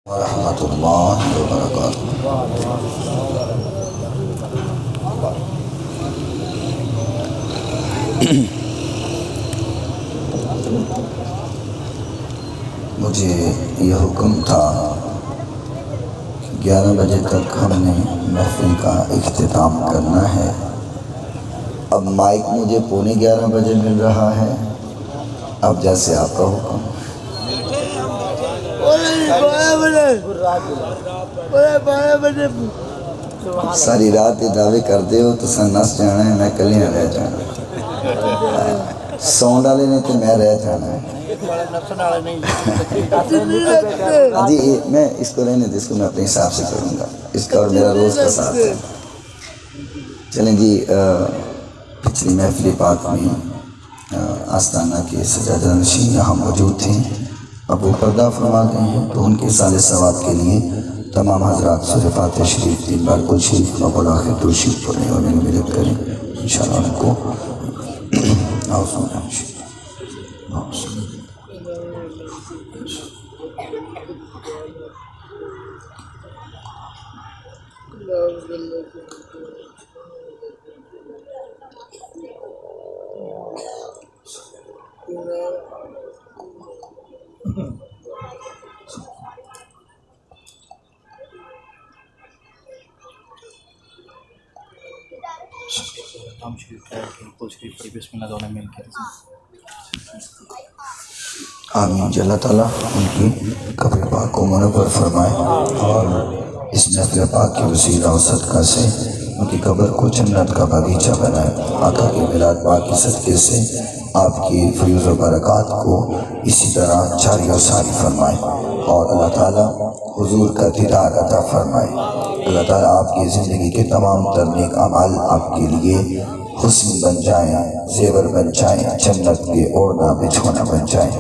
रहमतुल्लाहि व बरकातुहू। मुझे यह हुक्म था कि 11 बजे तक हमने महफिल का इख्तिताम करना है। अब माइक मुझे 11:15 बजे मिल रहा है। अब जैसे आपका हुक्म। सारी रात ये दावे करते हो तो नस जाना है, मैं कलियां रह जाना। सौंड वाले ने तो मैं रह जाना है। जी मैं इसको रहने दे, इसको मैं अपने हिसाब से करूँगा। इसका और मेरा रोज़ का साथ है। चलें जी, पिछली महफिल पाक में आस्ताना के सजादा नशीन यहाँ मौजूद थे। अब वो पर्दा फरमा गए हैं, तो उनके साले सवाब के लिए तमाम हज़रात सूरह फातिहा शरीफ 3 बार कुल शरीफ मक़बूल आखिर दुरूद पढ़ें और मेरी मदद करें इंशाअल्लाह। उनको आमीन। अल्लाह ताला उनकी कब्र पाक को मुनव्वर फरमाए और इस महफिल पाक के वसीला और सदका से उनकी कब्र को जन्नत का बगीचा बनाए। आका के मिलाद पाक के सदके से आपकी फयूज़ व बरक़ात को इसी तरह जारी और सारी फरमाए और अल्लाह ताला हुजूर का दीदार अता फरमाए। अल्लाह ताला आपकी ज़िंदगी के तमाम तर नेक अमाल आपके लिए हुस्न बन जाए, ज़ेवर बन जाए, जन्नत के ओढ़ना बिछोना बन जाए।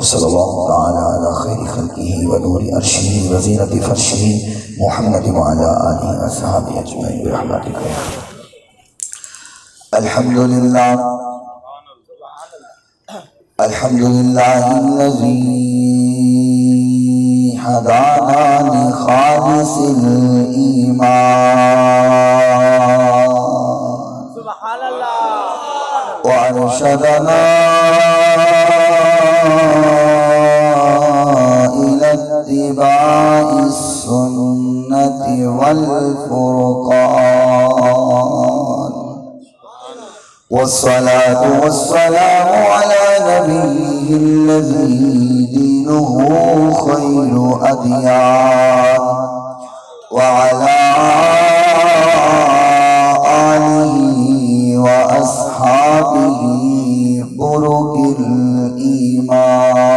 सल्लल्लाहु तआला अला खैरि खल्क़िही व नूरि अर्शिही व ज़ीनति फ़र्शिही मुहम्मद व अला आलिहि व अस्हाबिही अजमईन बिरहमतिका या अल्हम्दुलिल्लाह अल्हम्दुलिल्लाहिल्लज़ी हदाना लिखालिसिल ईमान व अरशदना इला इत्तिबाइस सुन्नति वल फुरक़ान वस्सलातु वस्सलामु अला नबिय्यिल्लज़ी दीनुहु खैरु अदियान व अला आलिहि व अस्हाबिहि बुरुकिल ईमान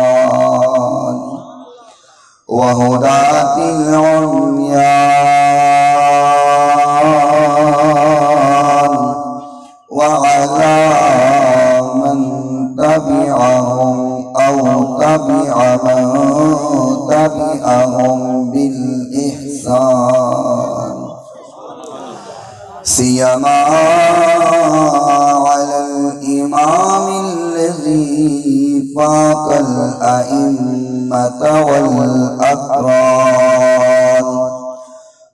व हुदातिल उम्यान व अला मन तबिअहुम औ तबिअ मन तबिअहुम बिल इहसान सियमा अलल इमामिल्लज़ी फ़ाक़ल अइम्मत वल अक़रान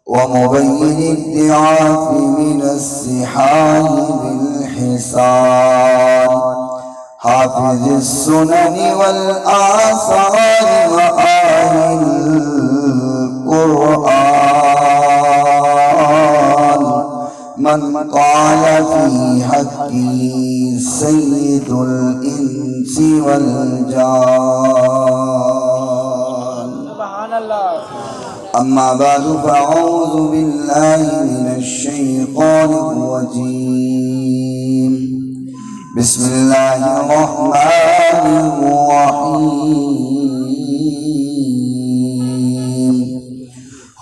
व मुबय्यिनिद दिआफ़ि मिनस्सिहाहि बिल हिसान हाफ़िज़िस सुननि वल आसार व आहिल क़ुरआन मन क़ाल फ़ी हक़्क़ी सय्यिदुल इंसी वल जान। अम्मा बादु फ़अऊज़ु बिल्लाहि मिनश शैतानिर रजीम। बिस्मिल्लाहिर रहमानिर रहीम।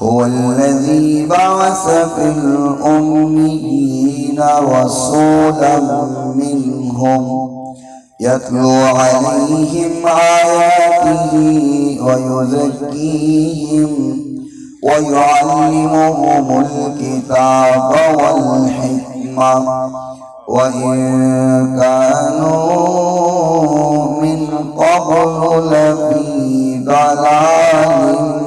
हुवल्लज़ी बअस फ़िल उम्मिय्यीना रसूलन मिनहुम यत्लू अलैहिम आयातिही व युज़क्कीहिम व युअल्लिमुहुमुल किताब वल हिकमा व इन कानू मिन क़ब्लु लफ़ी ज़लालिम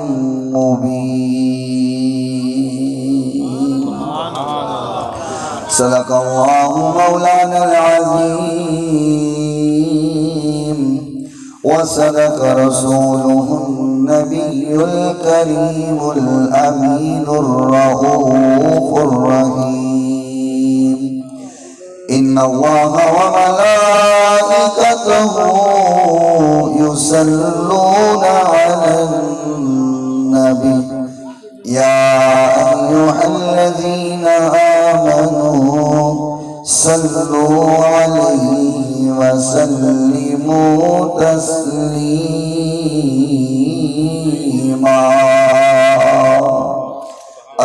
सदक़ल्लाहु मौलानल अज़ीम व सदक़ रसूलुहुन नबियुल करीमुल अमीनुर रऊफ़ुर रहीम। इन्नल्लाह व मलाइकतहु युसल्लूना अलन नबी या अय्युहल्लज़ीना आमनू सल्लू अलैहि व सल्लिमू तस्लीमा।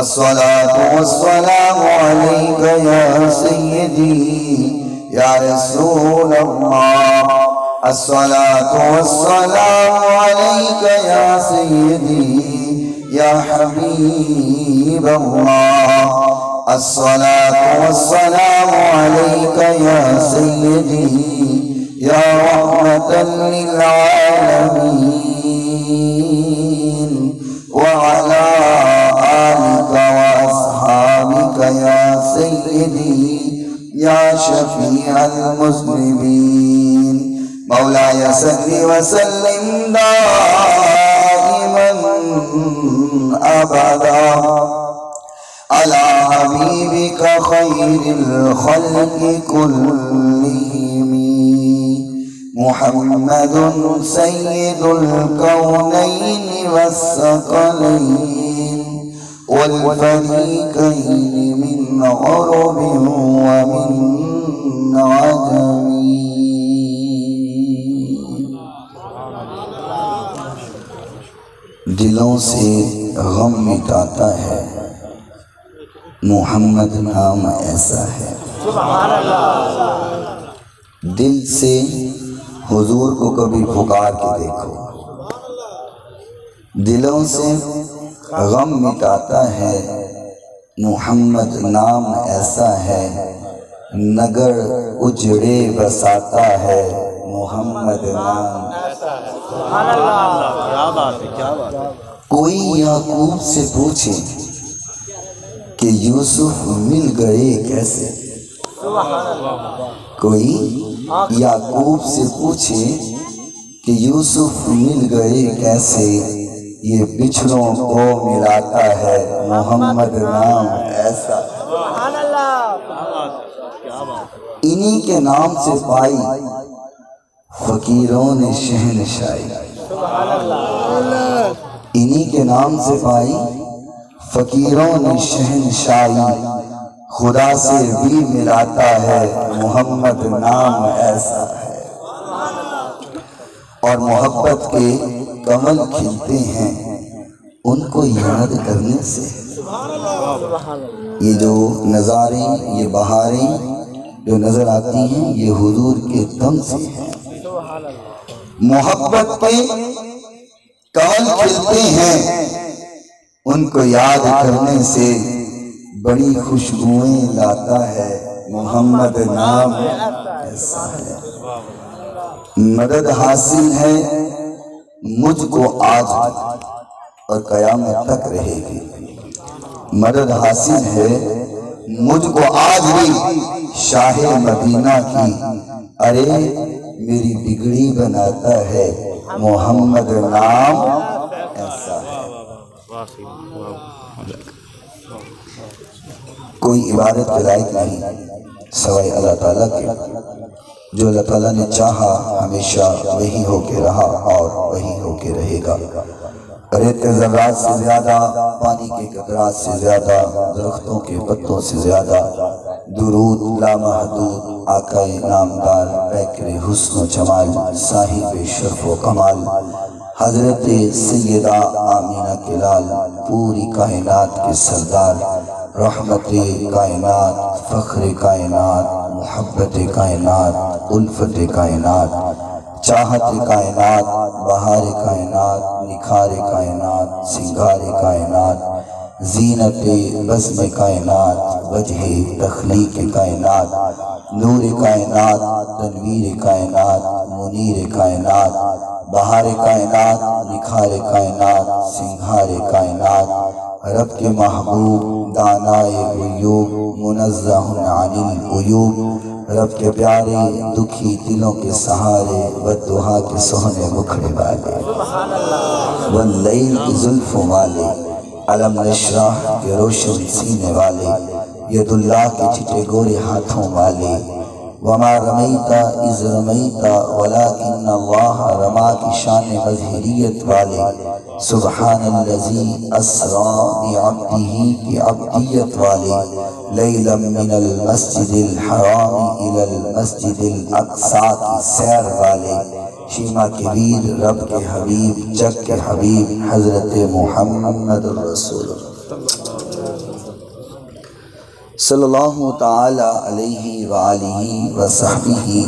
अस्सलातु वस्सलामु अलैका या सय्यदी या रसूलल्लाह। अस्सलातु वस्सलामु अलैका या सय्यदी या हबीबल्लाह। अस्सलातु वस्सलामु अलैका या सय्यदी या रहमतल लिल आलमीन व अला आलिका व अस्हाबिका या सय्यदी या शफीअल मुज़निबीन। मौलाय सल्लि व सल्लिम दाइमन अबदा अला हबीबिका खैरिल खल्क़ि कुल्लिहिम मुहम्मदुन सय्यिदुल कौनैन वस्सक़लैन वल फ़रीक़ैन मिन ग़ुरबिन व मिन अजमी। दिलों से गम मिटाता है मोहम्मद नाम ऐसा है। दिल से हुजूर को कभी पुकार के देखो। दिलों से गम मिटाता है मोहम्मद नाम ऐसा है। नगर उजड़े बसाता है मोहम्मद नाम ऐसा है। क्या बात है, क्या बात है। कोई याकूब से पूछे कि यूसुफ मिल गए कैसे। कोई याकूब से पूछे कि यूसुफ मिल गए कैसे। ये बिछड़ों को मिलाता है मोहम्मद नाम ऐसा। इन्हीं के नाम से पाई फकीरों ने शहनशाही। इन्हीं के नाम से पाई फकीरों ने शहनशाही। खुदा से भी मिलाता है मोहम्मद नाम ऐसा है। और मोहब्बत के कमल खिलते हैं उनको याद करने से। ये जो नज़ारे, ये बहारें जो नजर आती हैं, ये हुजूर के दम से हैं। मोहब्बत के कमल खिलते हैं उनको याद करने से। बड़ी खुशबुएं लाता है मोहम्मद नाम ऐसा है। मदद हासिल है मुझको आज और कयामत तक रहेगी। मदद हासिल है मुझको आज भी शाहे मदीना की। अरे मेरी बिगड़ी बनाता है मोहम्मद नाम ऐसा है। कोई इबादत के लायक नहीं सवाए अल्लाह ताला के। जो अल्लाह ताला ने चाहा हमेशा वही होके रहा और वही होके रहेगा। रेत के ज़र्रात से ज्यादा, पानी के कतरात से ज्यादा, दरख्तों के पत्तों से ज्यादा दुरूद लामहदूद आकाए नामदार पैकरे हुस्न जमाल साहिब शर्फ व कमाल हजरत सैयदा आमीना के लाल पूरी कायनात के सरदार रहमत कायनात फ़ख्र कायनात मोहब्बत कायनात उल्फत कायनात चाहत कायनात बहार कायनात निखार कायनात सिंगार कायनात ज़ीनत बज़्म कायनात, वजह तख्लीक कायनात, नूर कायनात, तनवीर कायनात, मुनीर कायनात, बहार कायनात, निखार कायनात, सिंगार कायनात, रब के महबूब दानाए उयूब, मुनज़्ज़हुन अनिल उयूब, रब के प्यारे दुखी दिलों के सहारे, बद्दुआ के सोहने मुखड़े वाले, वल्लैल की जुल्फ़ों वाले, अलम नशराह के रोशन सीने वाले, यदुल्लाह के चिटे गोरे हाथों वाले, वमा रमैता इज़ रमैता वलाकिन्नल्लाह रमा की शान मज़हरियत वाले, सुब्हानल्लज़ी अस्रा बिअब्दिही की अब्दियत वाले, लैलम मिनल मस्जिदिल हराम इलल मस्जिदिल अक़सा की सैर वाले, शीमा के वीर रब के हबीब जग के हबीब हज़रत मुहम्मद रसूलुल्लाह सल्लल्लाहु ताला अलैहि व आलिहि व सहबिहि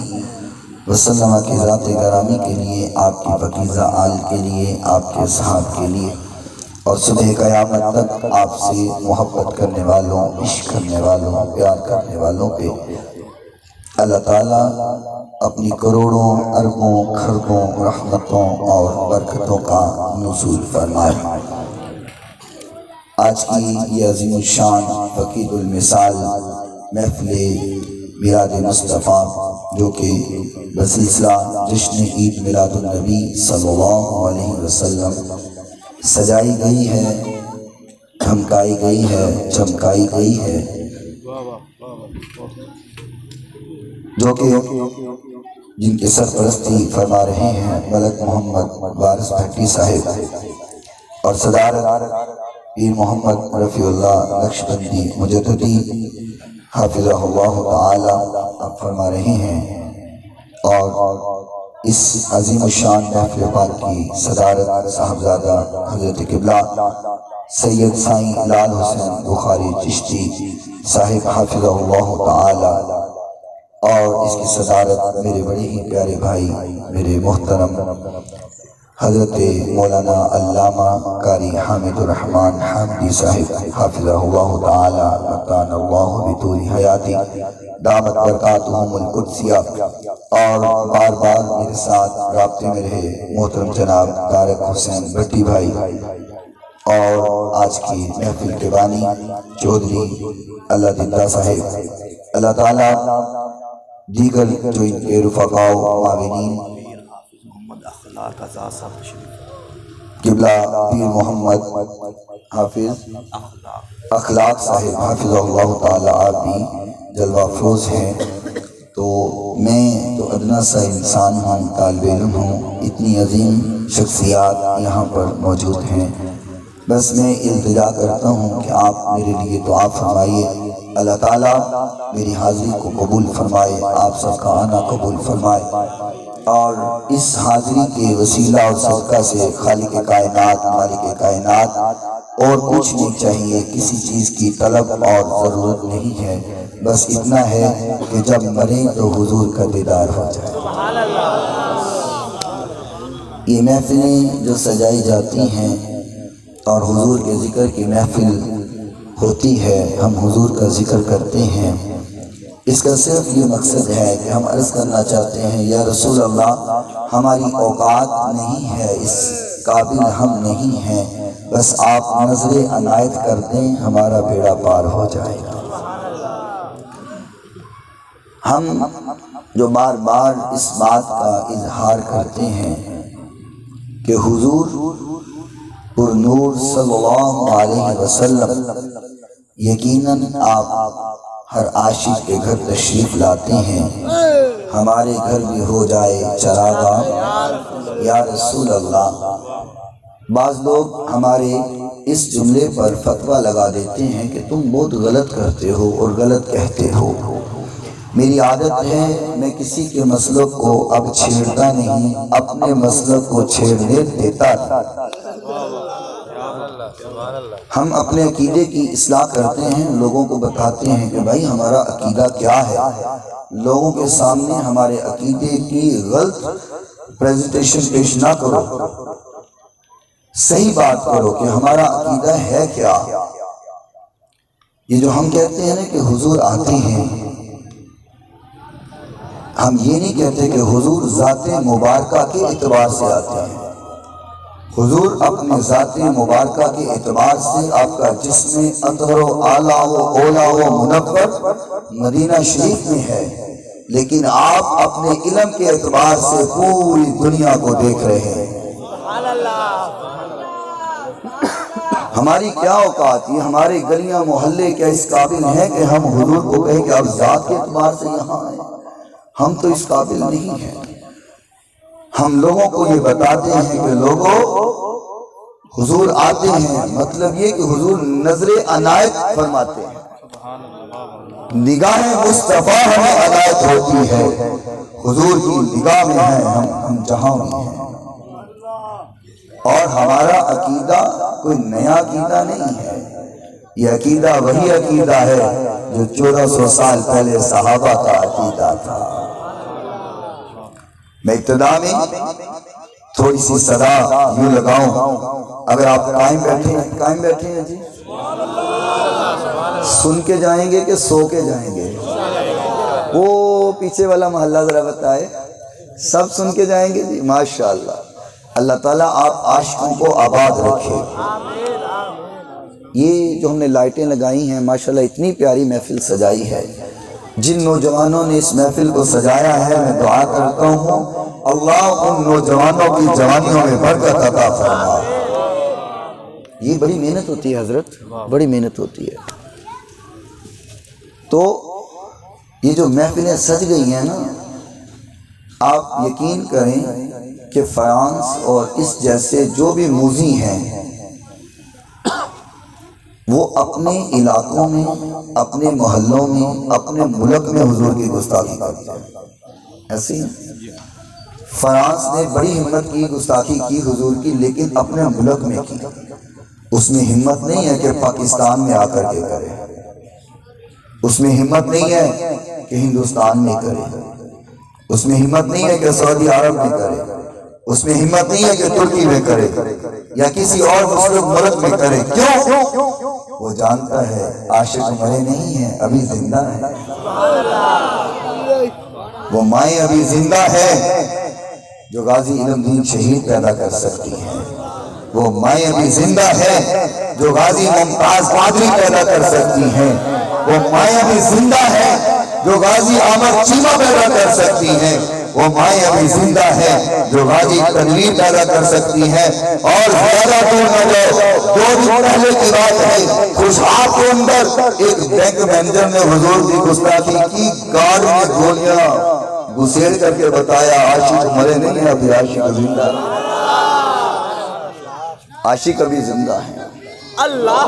वसल्लम की ज़ात गरामी के लिए, आपकी पकीज़ा आल के लिए, आपके सहाब के लिए और सुबह क़यामत तक आपसे मोहब्बत करने वालों, इश्क करने वालों, प्यार करने वालों पे अल्लाह ताला अपनी करोड़ों अरबों खरबों रहमतों और बरकतों का नुज़ूल फरमाए। आज की ये अज़ीम शान फ़कीरुल मिसाल महफ़िल मिलाद मुस्तफ़ा जो कि बसिलसिला जश्न ईद मिलादुन नबी सल्लल्लाहु अलैहि वसल्लम सजाई गई है, धमकाई गई है, चमकाई गई है, जो कि जिनके सरपरस्ती फरमा रहे हैं मलक मोहम्मद वारिस भट्टी साहिब और सदारत पीर मोहम्मद रफ़ीउल्लाह नक्शबंदी मुजद्दिदी हाफ़िज़हुल्लाह ताला अब फरमा रहे हैं। और इस अज़ीम शान महफ़िल पाक की सदारत साहबज़ादा हज़रत क़िबला सैयद साईं लाल हुसैन बुखारी चिश्ती साहिब हाफ़िज़हुल्लाह ताला और इसकी सदारत मेरे बड़े ही प्यारे भाई मेरे मोहतरम हज़रत मौलाना अल्लामा कारी हामिदुर रहमान हामिदी साहिब हाफ़िज़हुल्लाह ताला मकानल्लाहु बितूली हयाती दामत बरकातुहुमुल कुद्सिया और बार बार मेरे साथ राब्ते में रहे मोहतरम जनाब तारक हुसैन भट्टी भाई और आज की महफिल के बानी चौधरी अल्लाह दिद्दा साहिब, अल्लाह ताला दीगर जो इनके रुफ़क़ाओ माविनीन क़िबला पीर मोहम्मद हाफिज अखलाक साहिब हाफिज़हुल्लाह ताला आप भी जलवा अफरोज़ हैं। तो मैं तो अदना सा इंसान हूँ, तालिब इल्म हूँ, इतनी अजीम शख्सियात यहाँ पर मौजूद हैं। बस मैं इल्तिजा करता हूँ कि आप मेरे लिए दुआ फरमाइए, अल्लाह ताला मेरी हाज़िरी को कबूल फरमाए, आप सबका आना कबूल फरमाए और इस हाज़िरी के वसीला और सदका से खालिक कायनात मालिक कायनात और कुछ नहीं चाहिए, किसी चीज़ की तलब और ज़रूरत नहीं है, बस इतना है कि जब मरें तो हुजूर का दीदार हो जाए। ये महफिलें जो सजाई जाती हैं और हुजूर के ज़िक्र की महफिल होती है, हम हुजूर का ज़िक्र करते हैं, इसका सिर्फ ये मकसद है कि हम अर्ज़ करना चाहते हैं या रसूल अल्लाह हमारी औकात नहीं है, इस काबिल हम नहीं हैं, बस आप नज़रे अनायत कर दें, हमारा बेड़ा पार हो जाएगा। हम जो बार बार इस बात का इजहार करते हैं कि हुजूर पुरनूर सल्लल्लाहु अलैहि वसल्लम यकीनन आप हर आशिक के घर तशरीफ़ लाते हैं, हमारे घर भी हो जाए चरागा या रसूल अल्लाह। बाज़ लोग हमारे इस जुमले पर फतवा लगा देते हैं कि तुम बहुत गलत करते हो और गलत कहते हो। मेरी आदत है मैं किसी के मसलों को अब छेड़ता नहीं, अपने मसलों को छेड़ने देता। हम अपने अकीदे की इस्लाह करते हैं, लोगों को बताते हैं कि भाई हमारा अकीदा क्या है, लोगों के सामने हमारे अकीदे की गलत प्रेजेंटेशन पेश ना करो, सही बात करो कि हमारा अकीदा है क्या। ये जो हम कहते हैं ना कि हुजूर आते हैं, हम ये नहीं कहते कि हुजूर ज़ाते मुबारका के एतबार से आते हैं। हुजूर अपने ज़ाते मुबारका के एतबार से आपका जिस्म अतहर आला हो ओला हो मुनव्वर मदीना शरीफ में है, लेकिन आप अपने इल्म के एतबार से पूरी दुनिया को देख रहे हैं। हमारी क्या औकात, ये हमारे गलियां मोहल्ले क्या इस काबिल हैं कि हम हुजूर को कहें कि आप ज़ात के एतबार से यहाँ आए? हम तो इस काबिल नहीं हैं। हम लोगों को ये बताते हैं कि लोगों हुजूर आते हैं, मतलब ये कि हुजूर नजरे अनायत फरमाते हैं, निगाह मुस्तफा हमें अनायत होती है, हुजूर की निगाह में है हम जहां भी हैं। और हमारा अकीदा कोई नया अकीदा नहीं है, ये अकीदा वही अकीदा है जो 1400 साल पहले सहाबा का अकीदा था। मैं इब्तिदा में थोड़ी सी सदा यूं लगाऊं, अगर आप कायम बैठे हैं जी, सुन के जाएंगे कि सो के जाएंगे? वो पीछे वाला मोहल्ला जरा बताए, सब सुन के जाएंगे जी? माशाअल्लाह, अल्लाह ताला आप आशिकों को आबाद रखे। ये जो हमने लाइटें लगाई हैं माशाअल्लाह, इतनी प्यारी महफिल सजाई है। जिन नौजवानों ने इस महफिल को सजाया है, मैं दुआ करता हूँ अल्लाह उन नौजवानों की जवानियों में बरकत अता फरमा। ये बड़ी मेहनत होती है हजरत, बड़ी मेहनत होती है। तो ये जो महफिलें सज गई हैं ना, आप यकीन करें कि फ्रांस और इस जैसे जो भी मूजी हैं वो अपने इलाकों में, अपने मोहल्लों में, अपने मुल्क में हुजूर की गुस्ताखी करते हैं। ऐसे ही फ्रांस ने बड़ी हिम्मत की, गुस्ताखी की हुजूर की, लेकिन अपने मुल्क में की। उसमें हिम्मत नहीं है कि पाकिस्तान में आकर के करे, उसमें हिम्मत नहीं है कि हिंदुस्तान में करे, उसमें हिम्मत नहीं है कि सऊदी अरब में करे, उसमें हिम्मत नहीं है कि तुर्की में करे या किसी और मुस्लिम मुल्क में करे। क्यों? वो जानता है आशिक मरे नहीं है, अभी जिंदा है। वो माएँ अभी जिंदा है जो गाजी इल्मुद्दीन शहीद पैदा कर सकती हैं। वो माएँ अभी जिंदा है जो गाजी मुमताज कादरी पैदा कर सकती हैं। वो माएँ अभी जिंदा है जो गाजी अहमद चीमा पैदा कर सकती हैं। वो माएँ अभी जिंदा है जो गाजी तनवीर पैदा कर सकती हैं। और ज्यादा दूर न जाओ, 2 दिन पहले की बात है, खुशहाल के अंदर एक बैंक मैनेजर ने हुजूर की गुस्ताखी की, गार्ड ने गोलियां घुसेड़ करके बताया आशिक मरे नहीं है, अभी आशिक जिंदा है, आशिक अभी जिंदा है। अल्लाह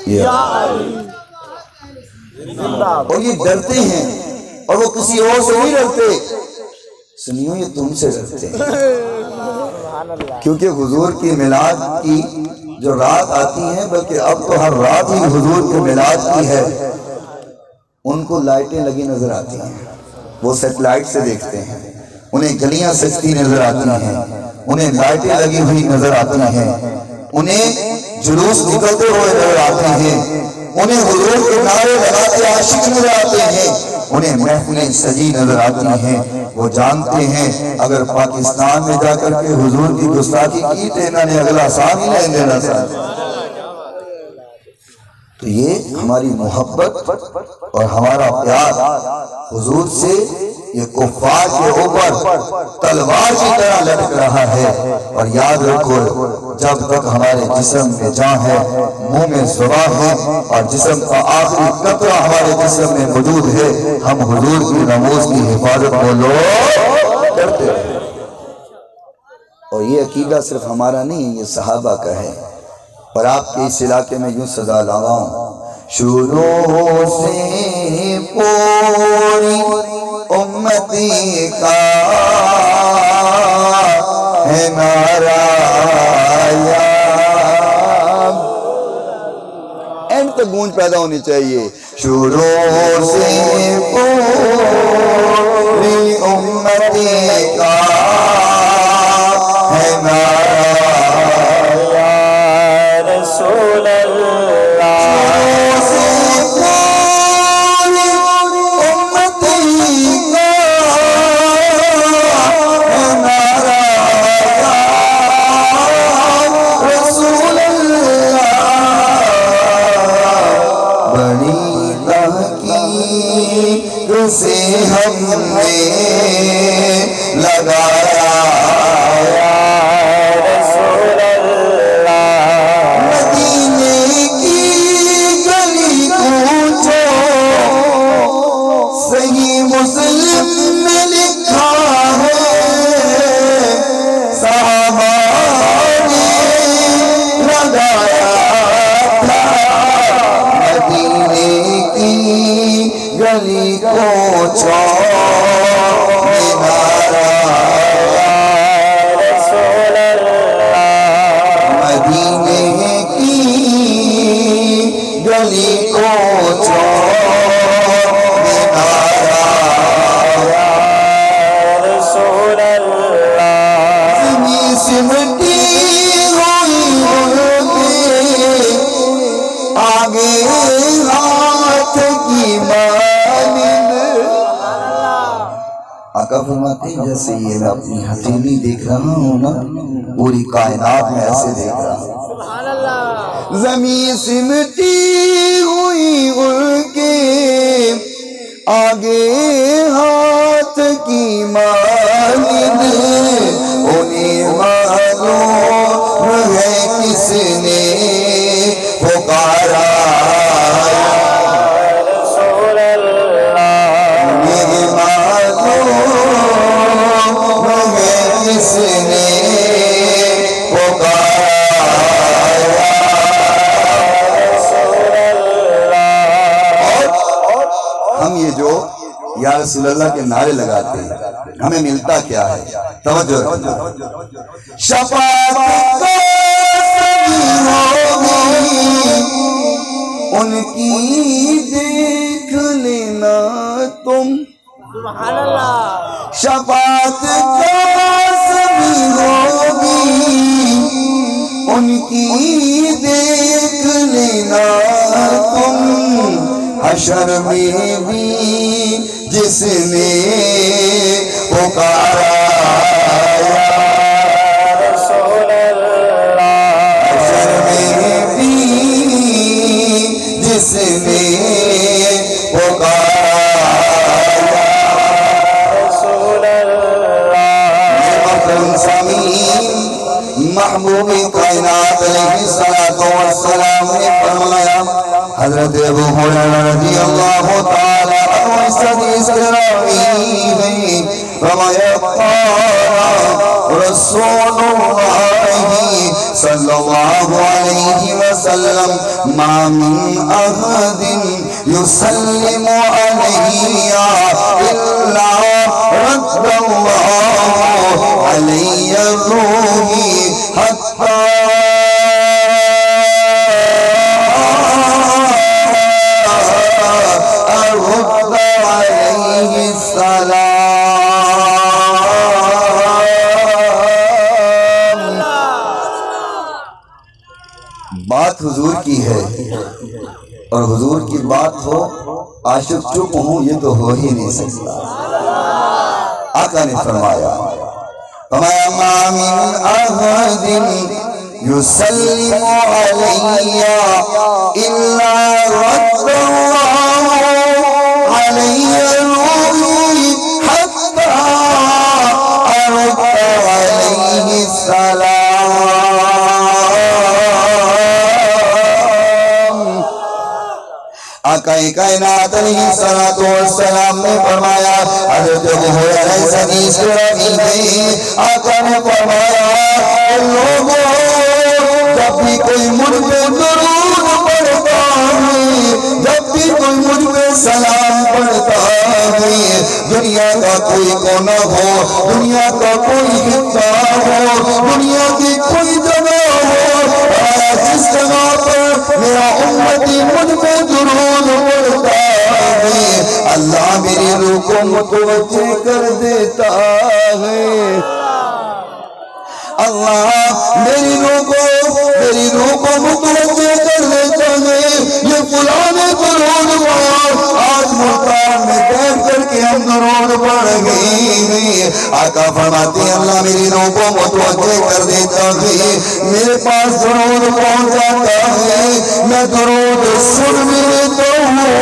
यार और ये डरते हैं, और वो किसी और से नहीं डरते, सुनियो ये तुमसे डरते हैं। क्योंकि हुजूर की मिलाद की जो रात आती है, बल्कि अब तो हर रात ही हुजूर की मिलाद की है, उनको लाइटें लगी नजर आती हैं, वो सेटेलाइट से देखते हैं, उन्हें गलियां सजती नजर आती हैं, उन्हें लाइटें लगी हुई नजर आती हैं, उन्हें जुलूस निकलते हुए नजर आते हैं, उन्हें हुजूर के नारे लगाते आशिक नजर आते हैं, उन्हें महफिलें सजी नजर आती हैं। वो जानते हैं अगर पाकिस्तान में जाकर के हुजूर की गुस्ताखी की तो इन्होंने अगला साल ही नहीं देना चाहिए। तो ये हमारी मोहब्बत और हमारा प्यार हुजूर से ये कुफ्फार के ऊपर तलवार की तरह लटक रहा है। और याद रखो, जब तक हमारे जिस्म में जान है, मुंह में ज़ुबान है और जिस्म का आखिरी कतरा हमारे जिस्म में मौजूद है, हम हुजूर की नमाज की हिफाजत बोलो करते हैं। और ये अकीदा सिर्फ हमारा नहीं है, ये सहाबा का है। और आपके इस इलाके में यूं सदा लगाऊं, शुरू से पूरी उम्मती का है नारा, एंड तक गूंज पैदा होनी चाहिए। शुरू से पूरी उम्मती का लगाया रसूल अल्लाह। मदीने की गली पूछो, सही मुस्लिम में लिखा है, सहाबा ने लगाया था मदीने की गली पूछो मीनारा रसूल अल्लाह। मदीने की गली पूछो सिमटी हुई आगे हाथ की मालिन। आका फरमाते हैं जैसे ये मैं अपनी हथेली देख रहा हूँ ना, पूरी कायनात में ऐसे देख रहा हूँ। ज़मीन सिमटी हुई उनके आगे हाथ की मालिन। उन्हें मालूम है किसने पुकारा रसूल अल्लाह। उन्हें मालूम है किसने पुकारा रसूल अल्लाह। और हम ये जो या रसूल अल्लाह के नारे लगाते हैं, हमें मिलता क्या है? तवज्जो रखना। शफाअत होगी उनकी देख लेना तुम, सुभान अल्लाह। शफाअत सभी होगी उनकी देख लेना तुम, हशर में भी जिसने पुकारा रसूल अल्लाह। हशर में भी जिसने पुकारा रसूल अल्लाह। महबूब कायनात अलैहिस्सलातु वस्सलाम ने फरमाया, हज़रत अबू हुरैरा रज़ियल्लाहु ताला अन्हु इस हदीस के रावी हैं, फरमाया रसूलुल्लाह सल्लल्लाहु अलैहि वसल्लम मा मिन अहदिन युसल्लिमु अलैया इल्ला रद्दल्लाहु अलैया रूही हत्ता बात हुजूर की है और हुजूर की बात हो आशिक चुप हो, ये तो हो ही नहीं सकता। आका ने फरमाया मा मिन अहदिन युसल्लिमु अलैया इल्ला रद्दल्लाहु अलैया रूही हत्ता अरद अलैहि सलाम। आका कायनात अलैहिस्सलातु वस्सलाम ने फरमाया, हज़रत अबू हुरैरा इस हदीस के रावी हैं, आका ने फरमाया लोगों जब भी कोई मुझ पे दुरूद पढ़ता है, जब भी कोई मुझ पे सलाम पढ़ता है, दुनिया का कोई कोना हो, दुनिया का कोई हिस्सा हो, दुनिया की कोई जगह हो, जिस जगह पर मेरा उम्मती मुझ पे दुरूद पढ़ता है, अल्लाह मेरी रूह को मुतवज्जे कर देता है। अल्लाह मेरी रूह को मुतवज्जे कर देता है। ये पुराने दुरूद पढ़, आज मुल्तान में बैठ करके हम दुरूद पढ़ गए हैं। आका फरमाते हैं अल्लाह मेरी रूह को मुतवज्जे कर देता है, मेरे पास दुरूद पहुंच जाता है, मैं दुरूद सुन लेता हूँ।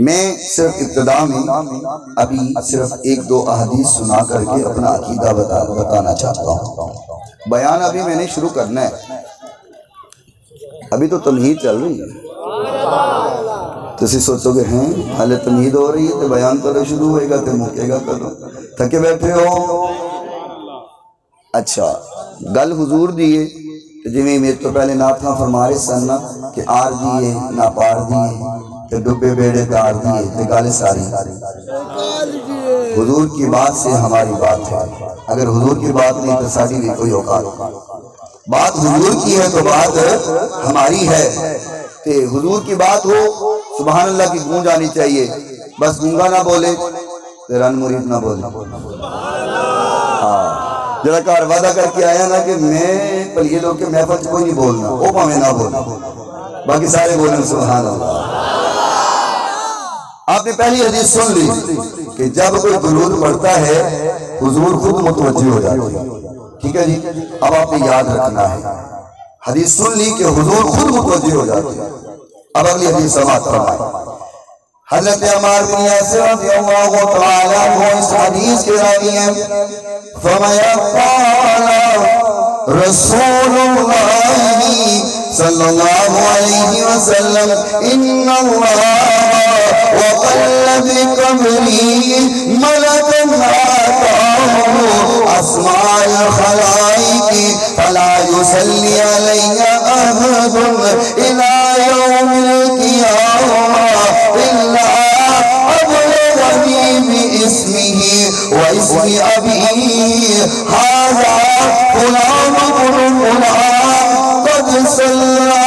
मैं सिर्फ इब्तिदा में अभी सिर्फ एक दो अहदीस सुना करके अपना अकीदा बताना चाहता हूँ। बयान अभी मैंने शुरू करना है, अभी तो तमहीद चल रही है। तुसी सोचोगे हैं हाले तमहीद हो रही है तो बयान करो शुरू होएगा तो मुकेगा करो, थके बैठे हो। अच्छा गल हुजूर दिए तो जिमें मेरे तो पहले नाथ ना फरमा रहे सन ना कि आर दिए ना पार दिए तो डुबे बेड़े तार दिए तो गल सारी हुजूर की बात से हमारी बात है। अगर हुजूर की बात नहीं तो सारी भी कोई औकात। बात हुजूर की है तो बात हमारी है। ते हुजूर की बात हो सुभान अल्लाह की गूंज आनी चाहिए। बस गूंगा ना बोले तो रन मुरीद ना बोले। हाँ जरा कार वादा करके आया ना कि मैं पलिए लोग के महफल कोई नहीं बोलना, वो भावे ना बोलना, बाकी सारे बोले सुभान अल्लाह। आपने पहली हदीस सुन ली कि जब कोई दुरूद पढ़ता है हुजूर खुद मुतवज्जे हो जाते हैं। ठीक है जी, अब आपने याद रखना है। हदीस सुन ली कि हुजूर खुद मुतवज्जे हो जाते हैं। अब अगली हदीस समाअत फरमाएं। हज़रत अम्मार बिन यासिर रज़ियल्लाहु तआला अन्हु इस हदीस के रावी हैं। फरमाया क़ाला रसूलुल्लाह सल्लल्लाहु अलैहि वसल्लम इन्नल्लाह वक़ल्ल बिक़ब्री मलकन आताहु अस्माअल खलाइक़ि फला युसल्ली अलैया अहदुन इला यौमिल क़ियामह इल्ला अबलगनी बिइस्मिही व इस्मि अबीही हाज़ा ग़ुलाम इब्न ग़ुलाम क़द सल्ला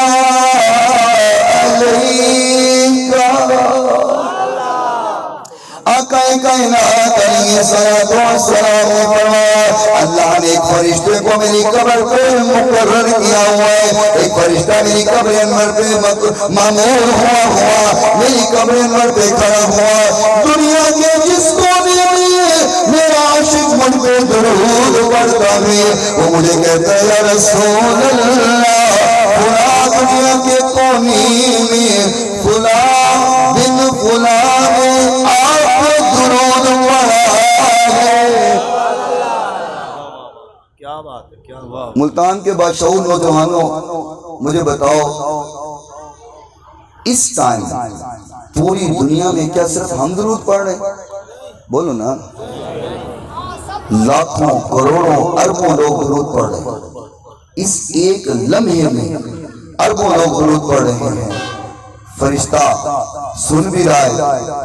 अलैका। आक़ाए कायनात अलैहिस्सलातु वस्सलाम ने फरमाया अल्लाह ने एक फरिश्ते को मेरी कब्र पे मुकर्रर किया हुआ है। एक फरिश्ता मेरी कब्र अनवर पे मामूर हुआ मेरी कब्र अनवर पे खड़ा हुआ। दुनिया के जिसको भी मेरा आशिक मुझ पे दुरूद पढ़ता है वो मुझे कहता है या रसूल अल्लाह फुला दुनिया के कोने में फुला बिन फुला में आप दुरूद पढ़ा है। क्या बात है, क्या बात। मुल्तान के बादशाह नौजवानों मुझे बताओ इस टाइम पूरी दुनिया में क्या सिर्फ हम दुरूद पढ़ रहे? बोलो ना, लाखों करोड़ों अरबों लोग दुरूद पढ़ रहे हैं। इस एक लम्हे में अरबों लोग दुरूद पढ़ रहे हैं। फरिश्ता सुन भी रहा है,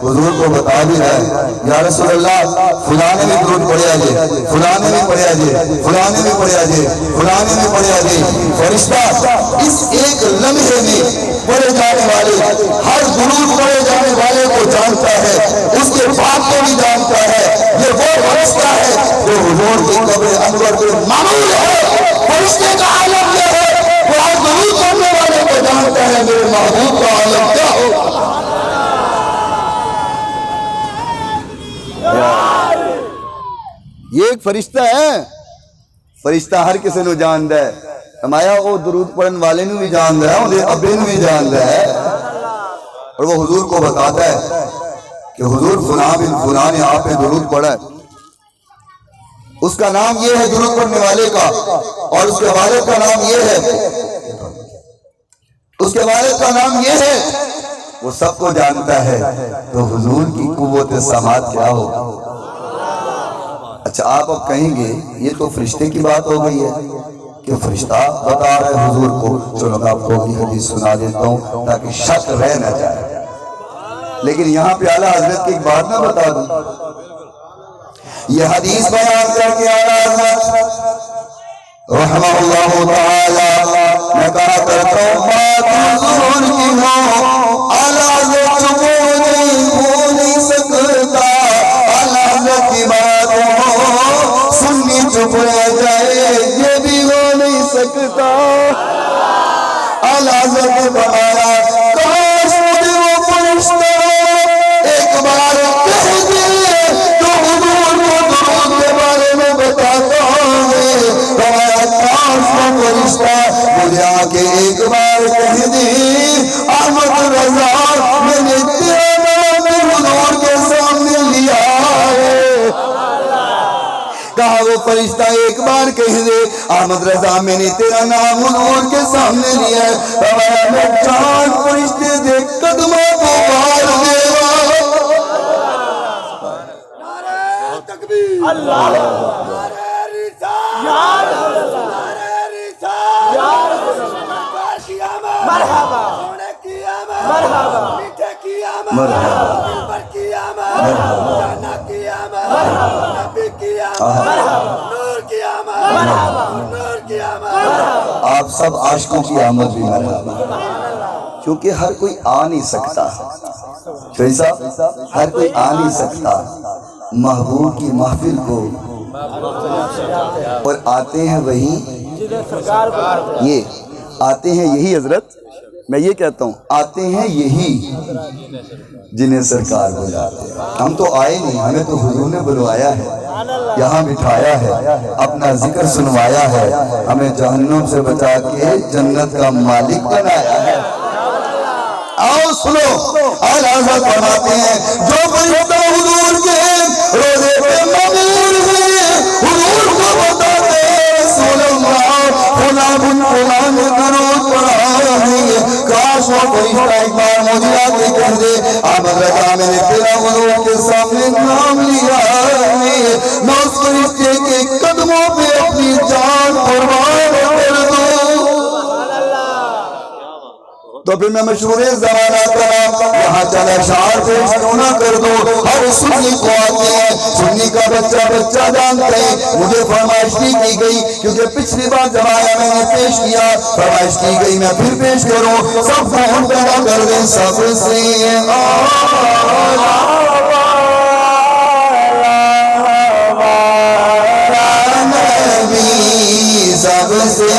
हुजूर को बता भी रहा है या रसूल अल्लाह फलाने में दुरूद पढ़िया जे, फलाने में पढ़िया जे, फलाने में पढ़िया जे, फलाने में पढ़िया जे। फरिश्ता इस एक लम्हे में पढ़े जाने वाले हर दुरूद पढ़े जाने वाले को जानता है, उसके बाप को भी जानता है। ये वो फरिश्ता है जो हुजूर की कब्र अनवर पे मामूल है। फरिश्ते का आलम यह है वो हर दुरूद पढ़ने वाले को जानता है मेरे महबूब का आलम क्या हो। ये एक फरिश्ता है, फरिश्ता हर किसी को जानता है। हमारा वो दुरूद पढ़ने वाले भी जानता है, उन्हें अब्बे भी जानता है और वो हुजूर को बताता है कि हुजूर फुला बिन फुला ने आप पे दुरूद पढ़ा है। उसका नाम ये है दुरूद पढ़ने वाले का और उसके वालिद का नाम ये है, उसके वालिद का नाम ये है। वो सबको जानता है तो हुजूर की कुव्वत समात क्या हो। अच्छा आप अब कहेंगे ये तो फरिश्ते की बात हो गई है कि फरिश्ता बता रहा है हुजूर को। चलो मैं आपको अगली हदीस सुना देता हूँ ताकि शक रह न जाए। लेकिन यहाँ पे आला हजरत की एक बात ना बता दूं, ये हदीस बयान करके आला हजरत रहमहुल्लाह ताला मैं कहा करता हूँ बात हुजूर की हो आला हजरत भूल नहीं सकता। आला हजरत की बात हो सुननी चुप रह जाए ये भी हो नहीं सकता। आला हजरत ने बताया काश मुझे वो फरिश्ता एक बार कह दे तो हुजूर को दुरूद के बारे में बताता हूँ। फरिश्ता मुझे आके एक बार कह दे कहा वो फरिश्ता एक बार कह दे अहमद रजा मैंने तेरा नाम हुजूर के सामने लिया है। फरमाया मैं 4 फरिश्ते दे कदमों को बार देवा। आप सब आशिकों की आमद भी मरहबा, क्योंकि हर कोई आ नहीं सकता, हर कोई आ नहीं सकता महबूब की महफिल को, और आते हैं वही ये आते हैं यही हजरत, मैं ये कहता हूँ आते हैं यही जिन्हें सरकार बुलाते हैं। हम तो आए नहीं, हमें तो हुजूर ने बुलवाया है, यहाँ बिठाया है, अपना जिक्र सुनवाया है, हमें जहन्नुम से बचा के जन्नत का मालिक बनाया है। आओ सुनो, आला हज़रत फरमाते हैं जो फरिश्ता हुजूर के रोज़े पे मबूर है, हुजूर को बताते हैं रसूल अल्लाह फुला बिन फुला ने दरूद पढ़ा है। काश वो फरिश्ता एक बार मुझे आके कह दे अहमद रजा मैंने तेरा हुजूर के सामने नाम लिया है, मैं उस फरिश्ते के कदमों पे अपनी जान कुर्बान कर दूं। तो फिर मैं मशहूर ज़माना का यहाँ चला शार पेश क्यों ना कर दो। हर सुन्नी को आते हैं, सुन्नी का बच्चा बच्चा जानते हैं। मुझे फरमाइश की गई, क्योंकि पिछली बार जमाया मैंने पेश किया, फरमाइश की गई मैं फिर पेश करूं। सब फोन पैदा कर दें सबसे सबसे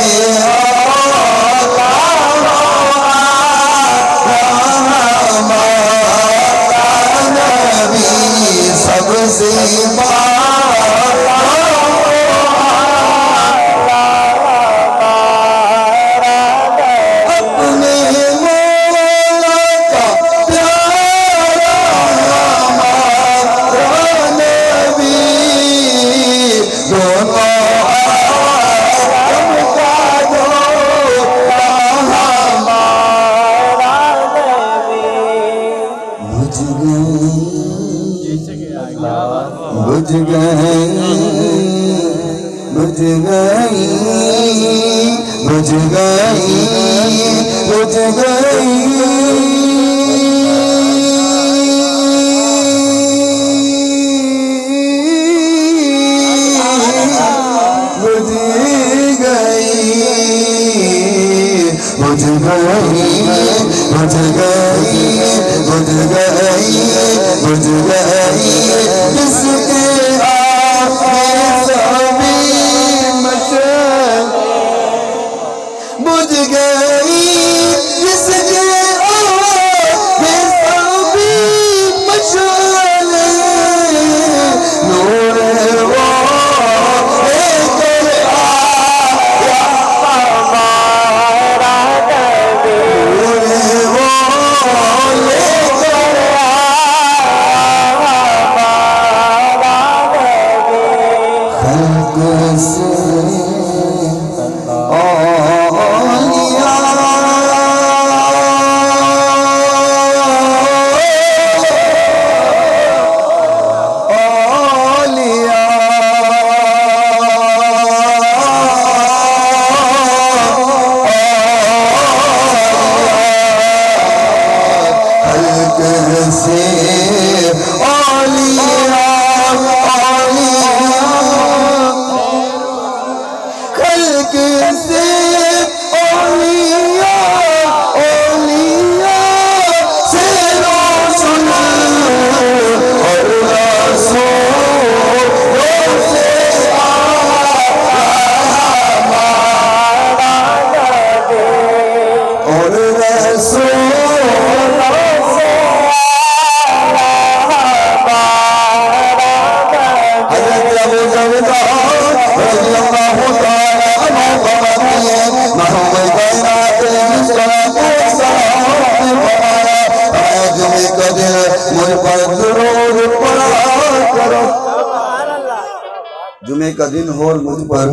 जुमे का दिन हो और मुझ पर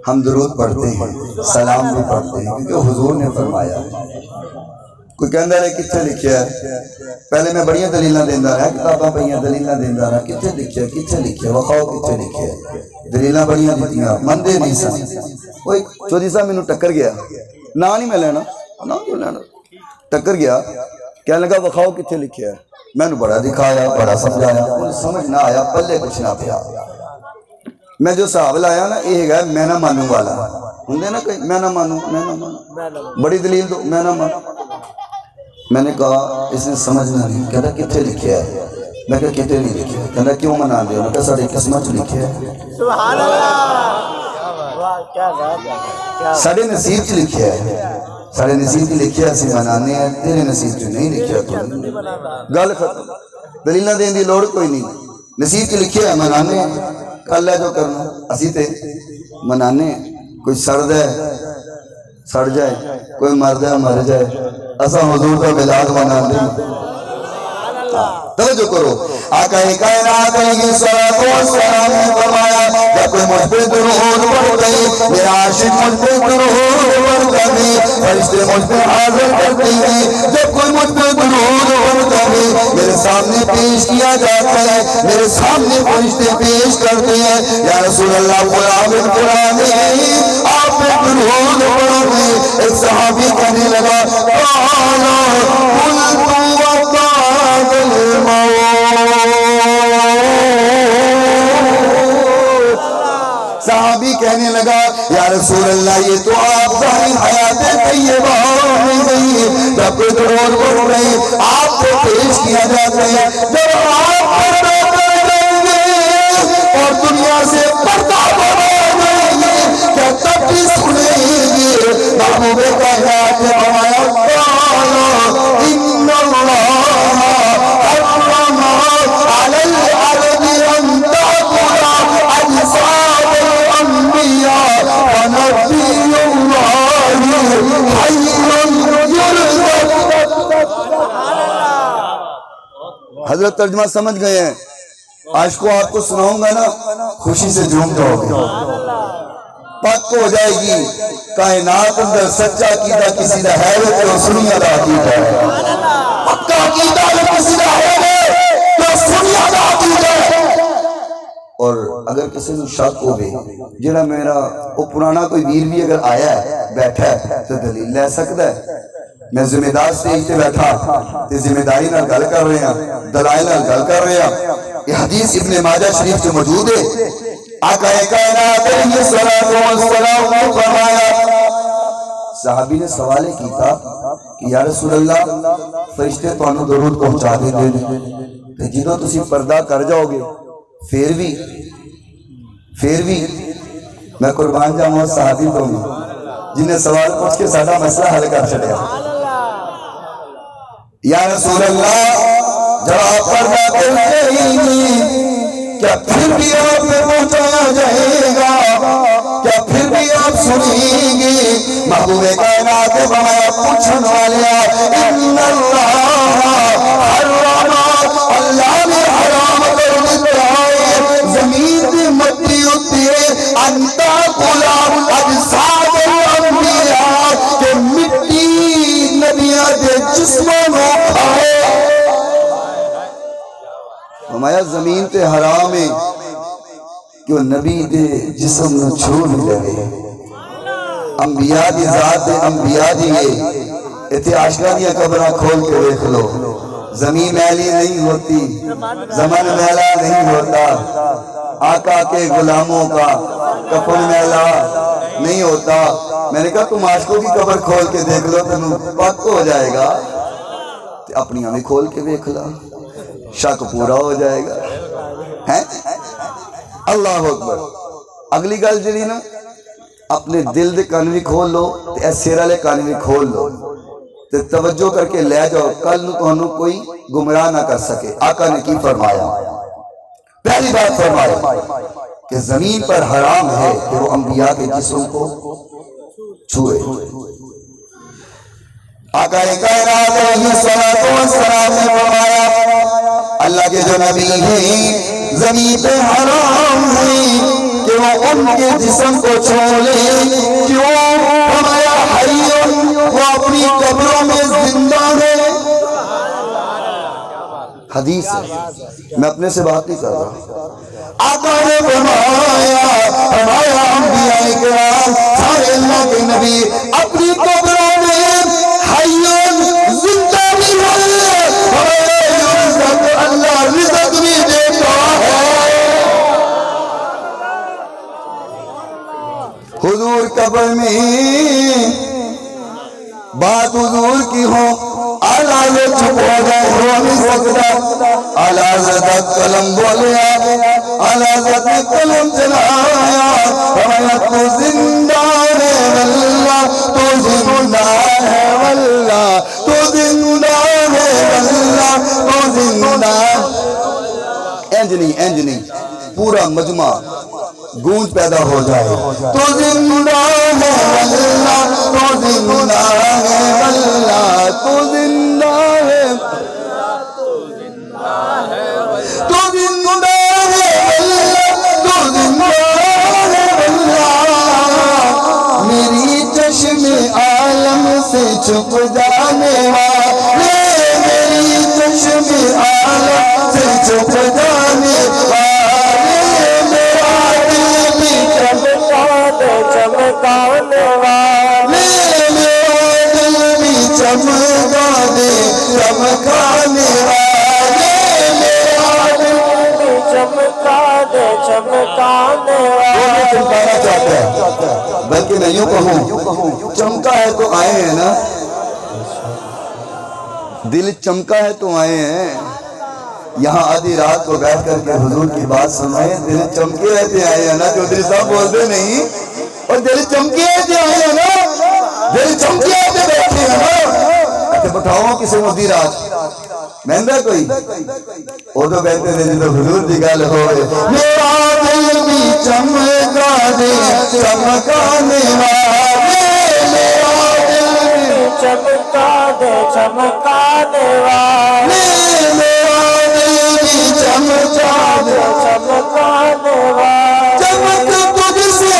हम दुरूद पढ़ते हैं, सलाम भी पढ़ते हैं, क्योंकि हुजूर ने फरमाया। कोई कहता है कितने लिखिया है, पहले मैं बड़िया दलील देंदा रहा, किताबां पईयां दलील देंदा रहा, कितने लिखिया वखाओ कितने लिखिया, दलील बड़िया दित्तियां, मनदे नहीं सन। ओए चौधरी साहब मैनू टक्कर गया, ना नहीं मैं लेना, ना क्यों लेना, टक्कर गया, कहने लगा वखाओ कितने लिखिया है। मैंने बड़ा दिखाया, बड़ा समझाया, समझ ना आया, पल्ले कुछ ना पिया। मैं जो हिसाब लाया ना, ये है मैं ना मानू वाला होंगे ना, कहीं मैं ना मानू, बड़ी दलील दो, मैं ना मानू। मैंने कहा इसने समझना नहीं, कहता कितने लिखे है, मैं क्या कितने नहीं लिखे, कहता क्यों मना दे, मैं क्या साड़ी किस्मत लिखे है, साढ़े नसीब च लिखे है, साढ़े नसीब च लिखे असं मनाने हैं, तेरे नसीब च नहीं लिखे। तो गल खत्म, दलील देने की लोड़ कोई नहीं, नसीब च लिखे है मनाने, कल है जो करना, असी ते मनाने। कोई सड़दा है सड़ जाए, कोई मरदा है मर जाए, असा हुजूर का मिलाद मनाने। तवज्जो करो, आका कायनात अलैहिस्सलातु वस्सलाम ने फरमाया, जब कोई मुझ पे दुरूद पढ़ते, मेरा आशिक मुझ पे दुरूद पढ़ता है, फरिश्ते मुझ पे हाजिर करते हैं। जब कोई मुझ पे दुरूद पढ़ता है, मेरे सामने पेश किया जाता है, मेरे सामने फरिश्ते पेश करते हैं, या रसूल अल्लाह कुरान आप पे दुरूद पढ़ोगे। एक सहाबी कहने लगा, सहाबी कहने लगा, या रसूल अल्लाह ये तो आप हयात तैयबा में गई, जब कोई दुरूद पढ़ रहे आपको पेश किया जाता है, जब आप पर्दा कर देंगे और दुनिया से पर्दा बना देंगे, क्या तब भी सुनेंगे महबूबे का याद हमारा हजरत तर्जमा समझ गए हैं। आज को आपको सुनाऊंगा ना, खुशी से झूम जाओगे, पक हो जाएगी कायनात अंदर सच्चा कीदा किसी का है तो सुनिया दा कीदा है, पक्का कीदा किसी का है तो सुनिया दा कीदा है। और अगर किसी को शक हो जेड़ा मेरा वो पुराना कोई वीर भी अगर आया है बैठा है तो दलील ले सकता है। मैं जिम्मेदार स्टेज पे बैठा ते जिम्मेदारी नाल गल कर रहे हैं, दलाइल नाल गल कर रहे हैं। ये हदीस इब्ने माजा शरीफ में मौजूद है। आका कायनात अलैहिस्सलातु वस्सलाम ने फरमाया, सहाबी ने सवाल किया कि या रसूल अल्लाह फरिश्ते तुहानू दरूद पहुंचा देंगे ते जदों तुसी पर्दा कर जाओगे फिर भी मैं कुर्बान जाऊंगा सहाबी तो जिन्हें सवाल पूछ के साडा मसला हल कर छड़िया। या रसूल अल्लाह जब आप पर्दा करते ही क्या फिर भी आप पे पहुंचाया जाएगा, क्या फिर भी आप सुनेंगे महबूबे कायनात बनाया पूछने वाले अल्लाह ने हराम कर दिया जमीन की मट्टी उत्ते अंता गुलाम अजसाद अंबिया के मिट्टी नबियां दे जिस्मां नु खाए। हमारा जमीन ते हराम है कि वो नबी दे जिस्म नु छू नहीं लगे। अंबिया दी जात अंबिया दी इतने आशिका दी कब्रां खोल के देख लो, जमीन मैली नहीं होती, जमन मैला नहीं होता, आका के गुलामों का कफन मैला नहीं होता। मैंने कहा तुम आशिकों की कब्र खोल के देख लो, तुम पक हो जाएगा, अपनी भी खोल के देख लो, शक पूरा हो जाएगा है। अल्लाह अकबर। अगली गल जी ना, अपने दिल के कान भी खोल लो, सिर वाले कान भी खोल लो, तो तवज्जो करके ले जाओ, कल तुहानू कोई गुमराह ना कर सके। आका ने की फरमाया, पहली बात फरमाया कि जमीन पर हराम है कि वो अंबिया के जिस्म को छुए। आका कायनात अलैहिस्सलातु वस्सलाम ने फरमाया अल्लाह के जो नबी हैं ज़मीन पे हराम है कि वो उनके जिस्म को छोड़े, क्यों हमारा हय्युन वो अपनी कब्रों में जिंदा है। हदीस है, मैं अपने से बात नहीं कर रहा। आका ने फरमाया हमारा अंबिया इकराम सारे अल्लाह के नबी अपनी कब्रों में हय्युन जिंदा भी है, अल्लाह रिज़्क़ भी देता है। हुजूर कब्र में बात हुजूर की हो, आला ये चुप हो गए, हो नहीं सकता। आला ज़द कलम बोले, आला ज़द कलम चलाया, हमारा तू जिंदा है वल्लाह, तू जिंदा है वल्लाह, तू जिंदा है वल्लाह, तू जिंदा। एंजनी पूरा मजमा गूंज पैदा हो जाए। तो जिंदा है वल्लाह, तो जिंदा है वल्लाह, तो जिंदा है, तो जिंदा है वल्लाह, तो जिंदा है वल्लाह। मेरी चश्मे आलम से छुप जाने वाले, मेरी चश्मे आलम से छुप जाने वाले, चमकाने वाले, मेरा दिल भी चमका दे, चमकाने वाले, मेरा दिल भी चमका दे, चमकाने वाले। चमकाना चाहते हैं, बल्कि मैं यूं कहूं चमका है तो आए हैं ना, दिल चमका है तो आए हैं। यहाँ आधी रात को बैठ करके हुजूर की बात सुन रहे हैं, दिल चमके रहते आए हैं ना, चौधरी साहब बोलते नहीं, और दिल चमके रहते आए हैं ना, दिल चमके रहते बैठे हैं ना। अच्छा बैठाओ किसी मोदी राज महंगा कोई वो तो कहते थे जो हुजूर की गल हो, मेरा दिल भी चमका दे, चमकाने वाले, मेरा दिल भी चमका दे, चमकाने वाले, चमका दे, चमकाने वाले। चमक तुझसे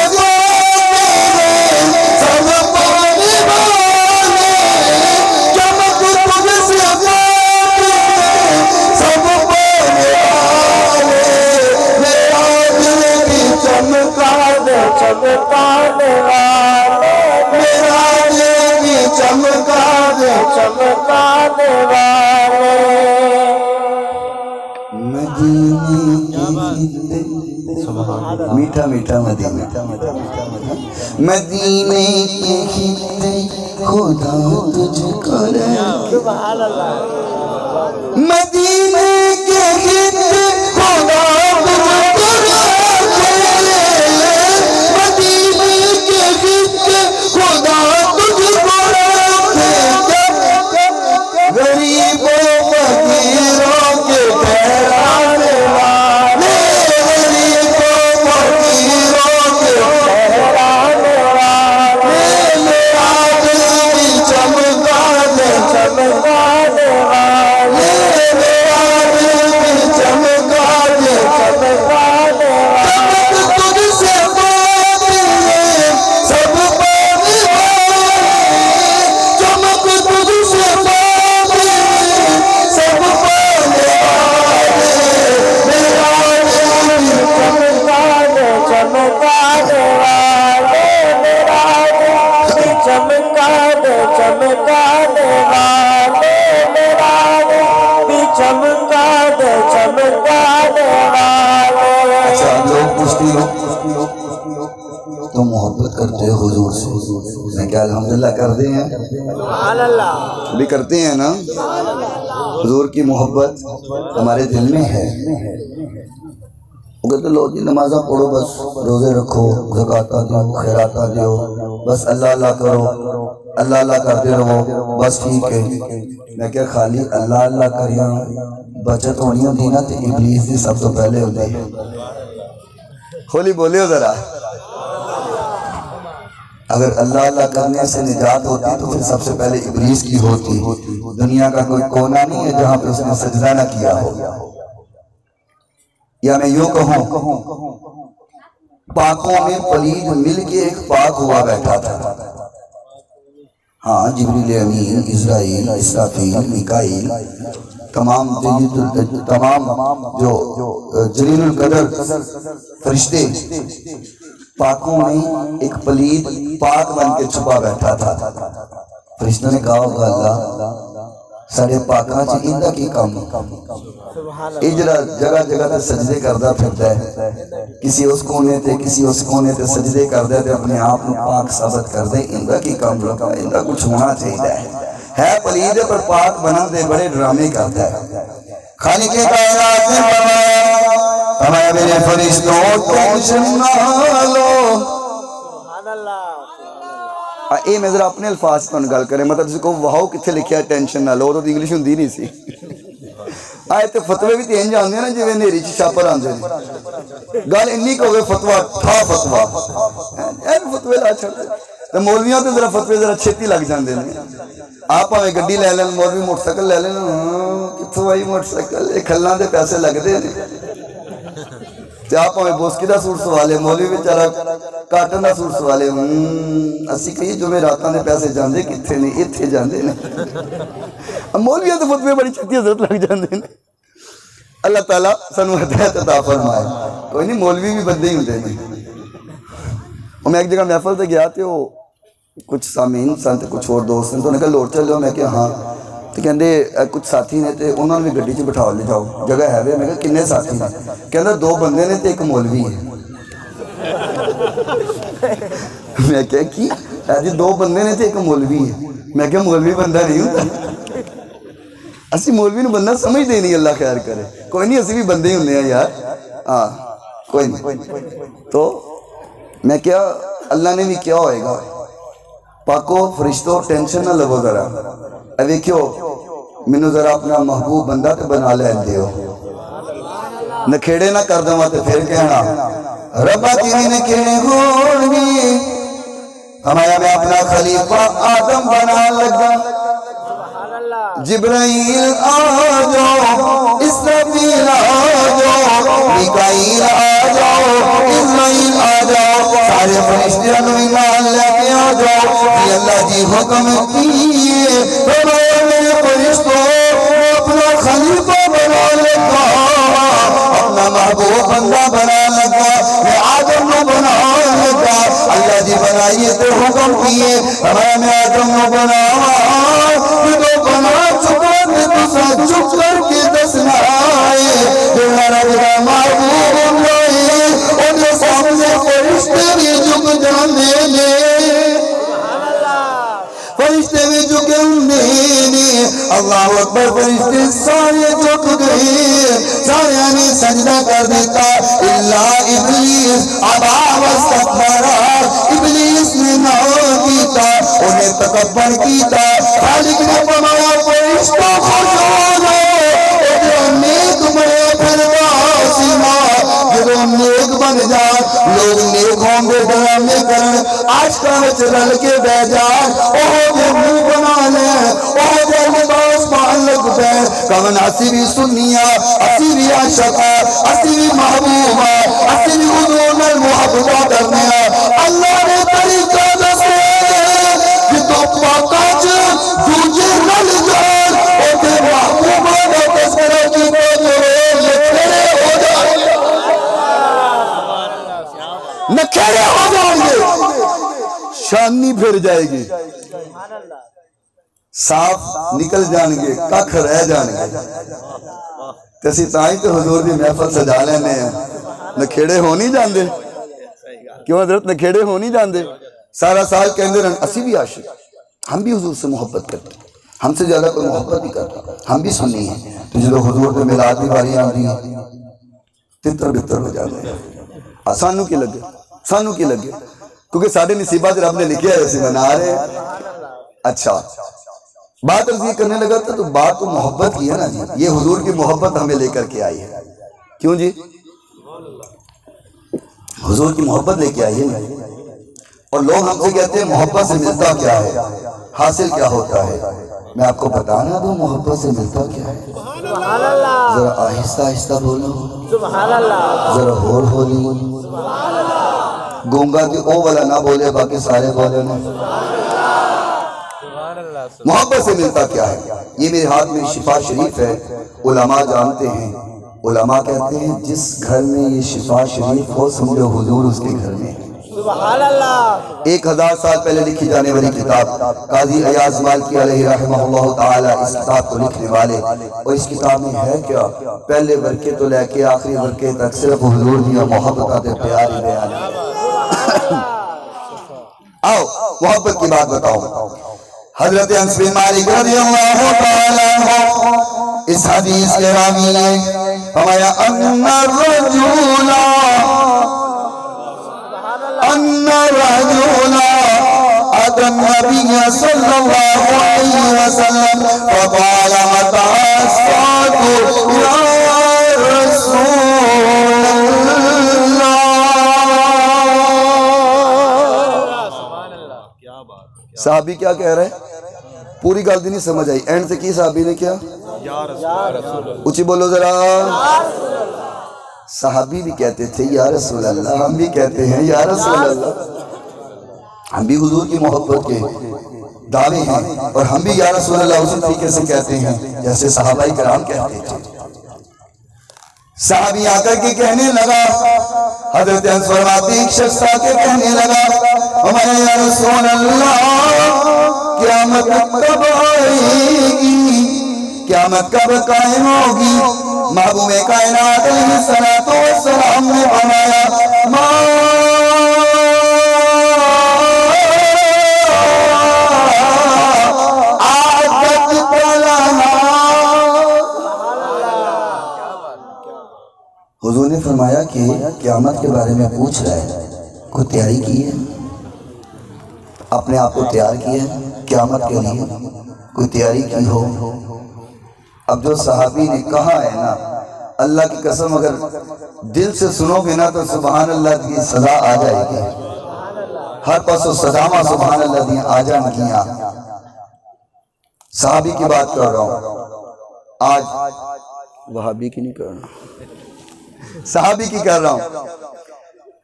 सब पाने वाले, चमक तुझसे सब पाने वाले, मेरा दिल भी चमका दे, चमकाने वाले, मेरा दिल भी चमका दे, चमकाने वाले। मीठा मीठा मदीना, मदीने के खित्ते खुदा तुझको रखे, मदीने के खित्ते खुदा तुझको रखे, मदीने के खित्ते खुदा तुझको रखे। गरीबों फकीरों के ठहराने वाले, तो मोहब्बत करते हो हुजूर से, मैं क्या अल्हम्दुलिल्लाह करते हैं, भी करते हैं ना। हुजूर की मोहब्बत हमारे दिल में है। वो कहते लो जी नमाज़ा पढ़ो, बस रोज़े रखो, ज़कात दो, खैरात दो, बस अल्लाह अल्लाह करो, अल्लाह अल्लाह करते रहो, बस ठीक है। मैं क्या खाली अल्लाह अल्लाह करिया बचत होनी होती ना, तो इब्लीस की सब तो पहले होती है। होली बोले हो जरा, अगर अल्लाह अल्लाह करने से निजात होती तो फिर सबसे पहले इब्लीस की होती। दुनिया का कोई कोना नहीं है जहां पे उसने सजदा ना किया हो। या मैं यूं कहूं, पाकों में पलीद मिलके एक पाक हुआ बैठा था। हाँ, जिब्रील अमीन, इज़राइल, इसराफील, मिकाईल, तमाम जो जलीलुल कदर फरिश्ते पाकों में एक पलीद पाक बन के छुपा बैठा था। फरिश्तों ने कहा होगा अल्लाह सारे पाका च इंदा की काम, ये जरा जगह जगह ते सजदे करदा फिरदा है, किसी उस कोने ते किसी उस कोने ते सजदे करदा ते अपने आप को पाक साबित करदे, इंदा की काम रखा, इंदा कुछ होना चाहिए है पलीद पर पाक बनन दे बड़े ड्रामे करता है। खालिक के कायनात ने फरमाया मेरे फरिश्तों टेंशन ना लो। सुभान अल्लाह। ये मैं जरा अपने अल्फाज तुहानू गल करें, मतलब जिसको वाओ कितने लिखा टेंशन ना लो, तो इंग्लिश होंदी नहीं सी। आए तो फतवे भी इंज आते ना जिवें नेरी च छापर आते हैं। गल इन्नी को फतवा ठा फतवा फतवे ला छड़ते तो मौलवियों तो जरा फतवे जरा छेती लग जाते हैं। आप भावें गड्डी लै लैन, मौलवी मोटरसाइकिल लै लैन, कितों आई मोटरसाइकिल, खल्लां दे पैसे लगते हैं। आप भावें बोस्की का सूट सवा ले, मौलवी बेचारा काटन का सूट सवा ले। असी कही जुमेरातां दे पैसे जाते कित्थे ने, इत्थे जाते ने। मौलवियों के फतवे बड़ी छेती हजरत लग जाते हैं। अल्लाह ताला सानू हिदायत अता फरमाए। कोई नहीं, मौलवी भी बंदे ही होंदे ने। मैं एक जगह महफल से गया तो कुछ सामीन सन ते कुछ और दोस्त ने, तो उन्हें कहा लोट चलो। मैं क्या हाँ, तो कहते कुछ साथी ने, तो उन्होंने भी गड्डी च बिठा ले जाओ, जगह है वे। मैं कहा किन्ने साथी ने? कहता 2 बंदे ने तो एक मौलवी है। मैं क्या की जी 2 बंदे ने तो एक मौलवी है। मैं क्या मौलवी बंदा नहीं होता, असी मौलवी नूं बंदा समझते नहीं। अल्लाह खैर करे, कोई नहीं, असी भी बंदे ही होंगे यार। हाँ कोई नहीं। तो मैं क्या अल्लाह ने भी क्या होएगा, पाको फरिश्तों टेंशन ना लवो जरा। वेखियो मैनू जरा अपना महबूब बंदा तो बना लैंदे हो, नखेड़े ना कर देवां तो फिर कहना रब्बा तेरी नखेड़े होणगे। हमारा मैं अपना खलीफा आदम बना लगा। जिब्राइल आ जाओ, इसराफील आ जाओ, मिकाईल आ जाओ, इज़राइल आ जाओ, सारे फरिश्ते ईमान लेके आ जाओ। ये अल्लाह जी हुक्म किए, मेरे फरिश्तों अपना खलीफा बना लगा, अपना महबूब बंदा बना लगा, मैं आदम को बना लगा। अल्लाह जी बनाइए तो हुक्म किए, हमारा मैं आदम को बनावा, बना चुका तो चुप करके दसना आए जो रब का महबूब है, उनके सामने फरिश्ते भी झुक जाते ने, फरिश्ते भी झुके ने। अल्लाह अकबर, फरिश्ते सारे झुक गए, सारे ने सजदा कर दिया। इल्ला इब्लीस अबा वस्तकबरा, इब्लीस ने ना कीता, उन्हें तकब्बर कीता। खालिक ने फरमाया फरिश्तों को छोड़ो, नेक बने फिर वासिमा। जो नेक बन जा, लोग नेक होंगे ड्रामे करन, आशका विच रल के बह जान, ओह मुंह बना ले, ओह लिबास पान लग पे। कवन असी भी सुनिया, असी भी आशका, असी भी महबूबा, असी भी हुजूर नाल मुहब्बत करने। अल्लाह ने तरीका दसे जो पाका च दूजे नल जान, ओते महबूबा दा तस्करा की नखेड़े हो जाएंगे, शानी फिर जाएगी, साफ निकल जाएंगे, कख रह जाएंगे। तसी ताई तो हुजूर दी महफिल सजा लेने हैं, नखेड़े हो नहीं जाते। क्यों हजरत नखेड़े हो नहीं जाते? सारा साल कहते रहन असी भी आशिक, हम भी हुजूर से मोहब्बत करते, हमसे ज्यादा कोई मोहब्बत नहीं करता, हम भी सुन्नी हैं। तो जो हुजूर के मिलाद की बारी आती है तितर बितर हो जाते हैं। सानू की लगे, सानू की लगे, क्योंकि साढ़े नसीबा च रब ने लिखे है मना रहे। अच्छा बात अर्जी करने लगा तो बात तो मोहब्बत की है ना जी, ये हुजूर की मोहब्बत हमें लेकर के आई है। क्यों जी? हुजूर की मोहब्बत लेके आई है। और लोग हमसे कहते हैं मोहब्बत से मिलता क्या है, हासिल क्या होता है। मैं आपको बताना दूं मोहब्बत से मिलता क्या है। जरा आहिस्ता आहिस्ता बोलो, जरा होर होली। गूंगा की ओ वाला ना बोले, बाकी सारे बोले ना। मोहब्बत से मिलता क्या है, ये मेरे हाथ में शिफा शरीफ है। उलमा जानते हैं, उलमा कहते हैं जिस घर में ये शिफा शरीफ हो समझो हुजूर उसके घर में है। 1000 साल पहले लिखी जाने वाली किताब, काजी अयाज मालिकी अलैहि रहमतुल्लाह ताला इस किताब को लिखने वाले। और इस किताब में है क्या, पहले वर्के तो लेके आखिरी वर्के तक सिर्फ हुजूर की मोहब्बत प्यार ही बयान। आओ मोहब्बत की बात बताओ। हजरत अनस बिन मालिक रज़ियल्लाहु ताला अन्हु इस हदीस के रावी ने फरमाया अन्ना रजुला अदन नबी सल्लल्लाहु अलैहि वसल्लम फक़ाल मता अस्सातु या रसूलल्लाह। साहबी क्या कह रहे हैं, पूरी गलती नहीं समझ आई, एंड से की साहबी ने क्या, ऊंची बोलो जरा। साहबी भी कहते थे या रसूल अल्लाह, हम भी कहते हैं या रसूल अल्लाह। हम भी हुजूर की मोहब्बत के दावे हैं और हम भी या रसूल अल्लाह उसी तरीके से कहते हैं जैसे सहाबाई कराम कहते थे। साहबी आकर के कहने लगा, हजरत अनस फरमाते एक शख्स आके कहने लगा हमारे या रसूल अल्लाह क़यामत कब आएगी, क़यामत कब कायम होगी। महबूबे कायनात अलैहिस्सलातु वस्सलाम ने फरमाया हुजूर ने फरमाया कि क़यामत के बारे में पूछ रहा है, कोई तैयारी की है, अपने आप को तैयार किया है क़यामत के लिए, कोई तैयारी की हो। अब जो सहाबी ने कहा है ना, अल्लाह की कसम अगर दिल से सुनोगे ना तो सुभान अल्लाह की सजा आ जाएगी। हर पासों सदामा सुभान अल्लाह दी आ जाएंगियां। सहाबी की बात कर रहा हूं, आज वहाबी की नहीं कर रहा, सहाबी की कर रहा हूं।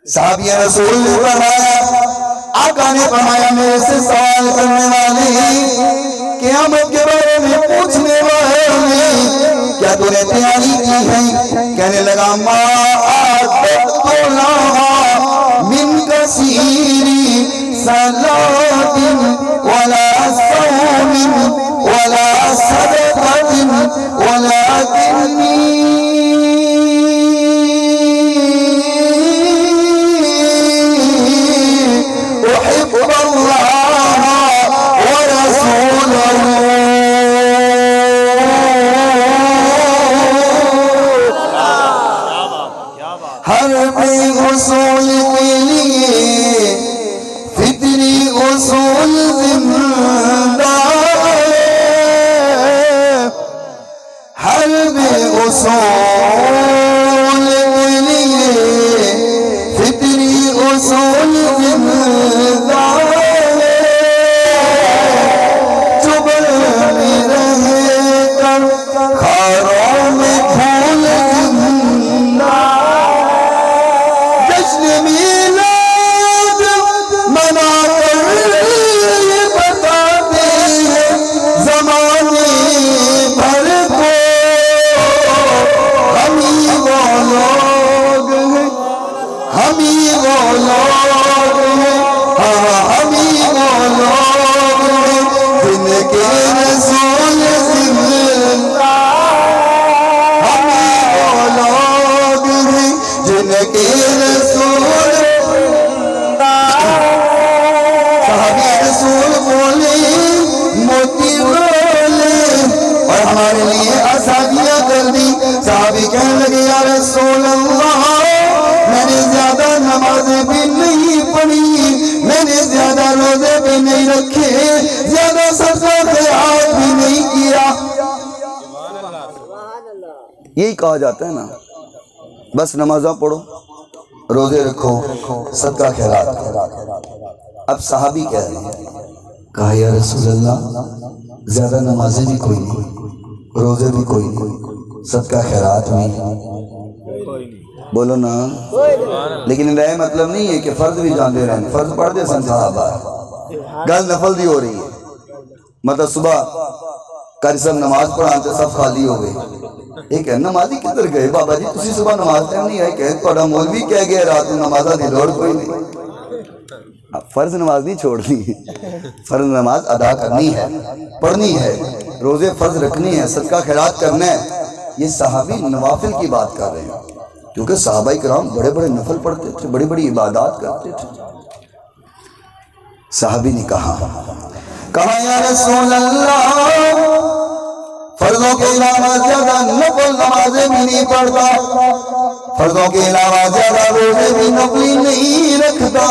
सहाबी रसूल ने फरमाया, आका ने फरमाया मेरे से सवाल करने वाले, क़यामत के बारे में पूछने वाले, क्या तूने तैयारी की है। कहने लगा मा मिन कसीरी सलातिन वला सौमिन वला सदक़तिन वलाकिन्नी हर उसूल के लिए फितरी उसूल जिंदा है, हर उसूल के लिए फितरी उसूल जिंदा है। चुभन में रहे कर खारों में फूल जिंदा, हमारे लिए आसानियां कर दी। साहबी कहने लगे या रसूल अल्लाह मैंने ज्यादा नमाजें भी नहीं पढ़ी, मैंने ज्यादा रोजे भी नहीं रखे, ज्यादा सदका खैरात भी नहीं किया। यही कहा जाता है ना, बस नमाज़ा पढ़ो, रोजे रखो, सदका खैरात करो। अब सहाबी कह रहे हैं, कहा या रसूलल्लाह ज्यादा नमाजें भी कोई नहीं, रोजे भी कोई नहीं, सदका खैरात भी बोलो ना, लेकिन यह मतलब नहीं है कि फर्ज भी जानते रहे, फर्ज पढ़ते सन साहबा, गल नफल दी हो रही है। मतलब सुबह कारी सब नमाज पढ़ाते सब खाली हो गए, एक है नमाजी किधर गए बाबा जी, तुसी सुबह नमाज टाइम नहीं आए, कहे थोड़ा मौलवी कह गया रात में नमाजा की लोड़ कोई नहीं। फर्ज नमाज नहीं छोड़नी, फर्ज नमाज अदा करनी है, पढ़नी है, रोजे फर्ज रखनी है, सदका खैरात करना है। ये सहाबी नवाफिल की बात कर रहे हैं, क्योंकि सहाबाई कराम बड़े बड़े नफल पढ़ते थे, बड़ी बड़ी इबादत करते थे। सहाबी ने कहा या रसूल अल्लाह फर्जों के अलावा ज्यादा नफल नमाजें भी नहीं पढ़ता, फर्जों के अलावा ज्यादा रोजे भी नफली नहीं रखता,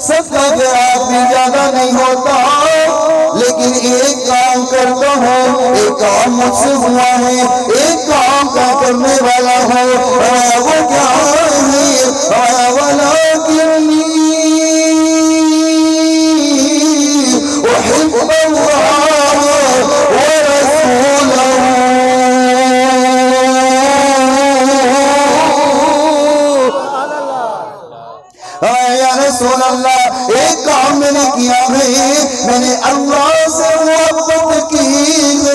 सदका खैरात भी ज्यादा नहीं होता, लेकिन एक काम करता हूँ, एक काम मुझसे हुआ है, एक काम का करने वाला हूँ, वो क्या है वाला एक काम मैंने किया है, मैंने अल्लाह से मोहब्बत की है,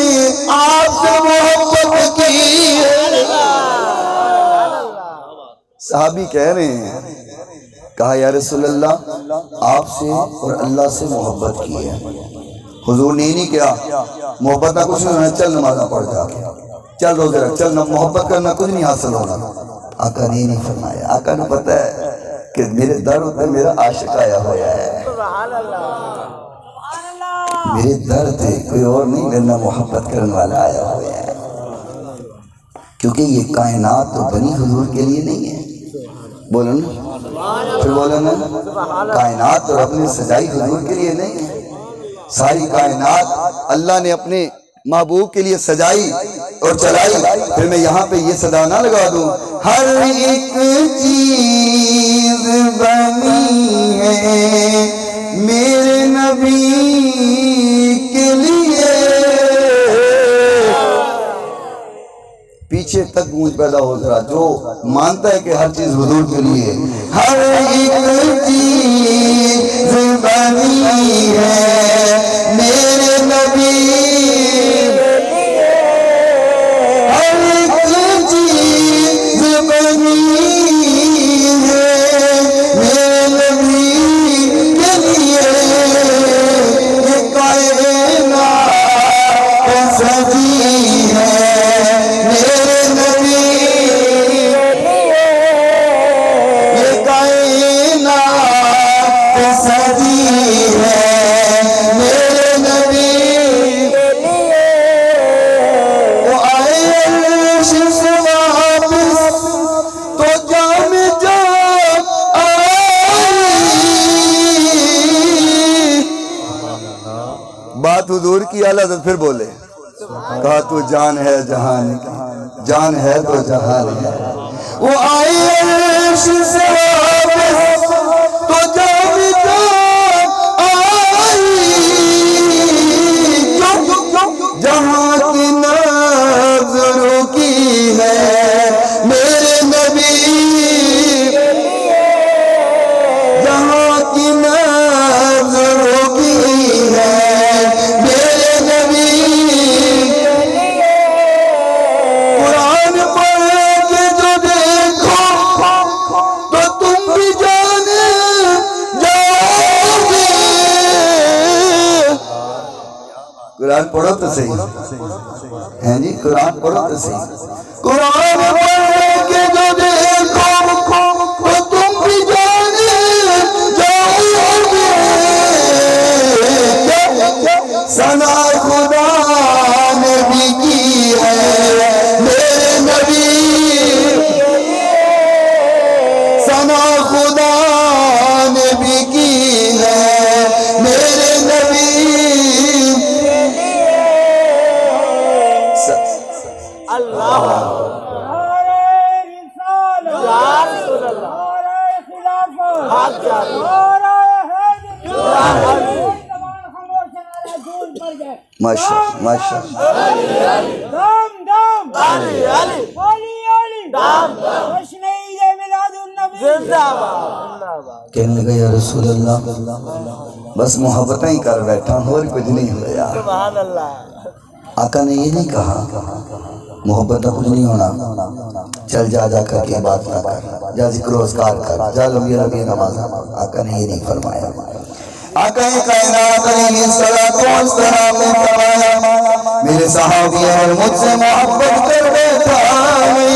आपसे मोहब्बत की है। साहबी कह रहे हैं, कहा या रसूल अल्लाह आपसे और अल्लाह से मोहब्बत की है। हुजूर ने नहीं किया मोहब्बत ना कुछ नहीं, चल नमाज़ पढ़ जा, चल रोजे रख, चल मोहब्बत करना कुछ नहीं हासिल होना। आका ने नहीं फरमाया, आका ने पता है कि मेरे दर पर मेरा आशिक आया हुआ है, मेरे दर पे कोई और नहीं, मेरा मोहब्बत करने वाला आया हुआ है, क्योंकि ये कायनात तो बनी हुजूर के लिए नहीं है। बोलो ना, फिर बोलो ना, कायनात तो अपने सजाई हुजूर के लिए नहीं है, सारी कायनात अल्लाह ने अपने महबूब के लिए सजाई और चलाई। फिर मैं यहाँ पे ये सदा ना लगा दूं, हर एक चीज बनी है मेरे नबी के लिए, पीछे तक गूंज पैदा हो रहा, जो मानता है कि हर चीज हुजूर के लिए, हर एक चीज बनी है मेरे नबी, हर एक चीज बनी है मेरे नबी के लिए, ये कायनात सजी है मेरे नबी, ये कायनात सजी है मेरे नबी, वो आए अर्श से वापस तो जाम जाम आई, बात हुजूर की आला तो फिर बोले, कहा तू जान है जहान की, जान है तो जहान है, वो आए अर्श से वापस तो जाम जाम आई, जहां की नज़रों की है मेरे नबी, जहां की नज़रों की है मेरे नबी, कुरान पढ़ के जो देखो तो तुम भी जाने जाओगे, कुरान पढ़ो तो सही हैं जी, कुरान पढ़ो तो सही, कुरान पढ़ के जो देखो तो तुम भी जाने जाओगे, सना खुदा ने भी की है मेरे नबी, सना खुदा ने भी की है मेरे नबी, अल्लाह माशा माशा दाम दाम अली अली अली अली दाम दाम जश्न ईद मिलादुन नबी जिंदाबाद। कहने लगा या रसूल अल्लाह बस मोहब्बत ही कर बैठा और कुछ नहीं हो यार। सुभान अल्लाह। आका ने ये नहीं कहा मोहब्बत का कुछ नहीं होना, चल जा जा करके बात ना कर, जा जिक्र अस्कार कर, जा लंबी लंबी नमाज। आका ने ये नहीं फरमाया। आका कायनात अलैहिस्सलातु वस्सलाम ने फरमाया मेरे सहाबी अगर मुझसे मोहब्बत कर बैठा है,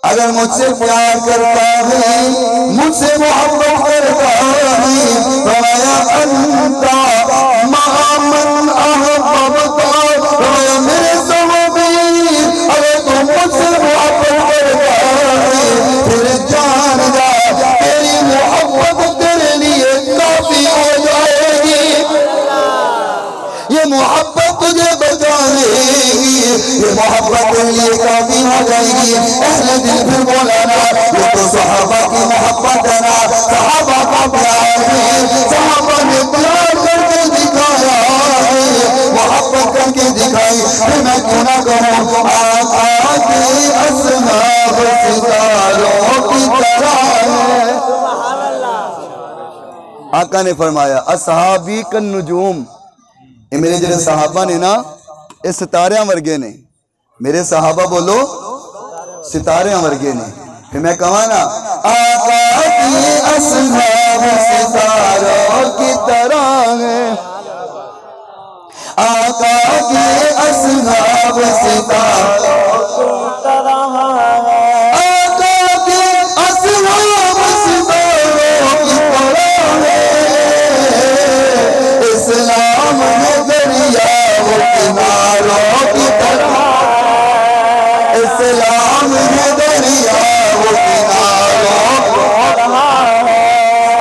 अगर मुझसे प्यार करता है, मुझसे मोहब्बत करता है, फरमाया अंता महामन अहब्बता, फरमाया मेरे सहाबी अगर तुम मुझसे मोहब्बत करता है फिर जान जा तेरी मोहब्बत तेरे लिए काफी हो जाएगी। ये मोहब्बत तुझे बचा लेगी, ये मोहब्बत तेरे लिए काफी हो जाएगी। अहले दिल फिर बोला ना ये तो सहाबा की मोहब्बत है ना, सहाबा का प्यार है, सहाबा ने प्यार करके दिखाया है, मोहब्बत करके दिखाई। फिर मैं क्यों ना कहूँ आका के असहाब सितारों की तरह है। आका ने फरमाया असहाबी कन नुजूम, ये मेरे जो सहाबा ने ना ये सितारियां वर्गे ने, मेरे सहाबा बोलो सितारियां वर्गे ने। फिर मैं कहा ना आका की असहाब सितारों की तरह है, आका के असहाब सितारों की तरह है, आका के असहाब सितारों की तरह है। इस्लाम है दरियाओं किनारों की तरह, इस्लाम है दरियाओं किनारों की तरह,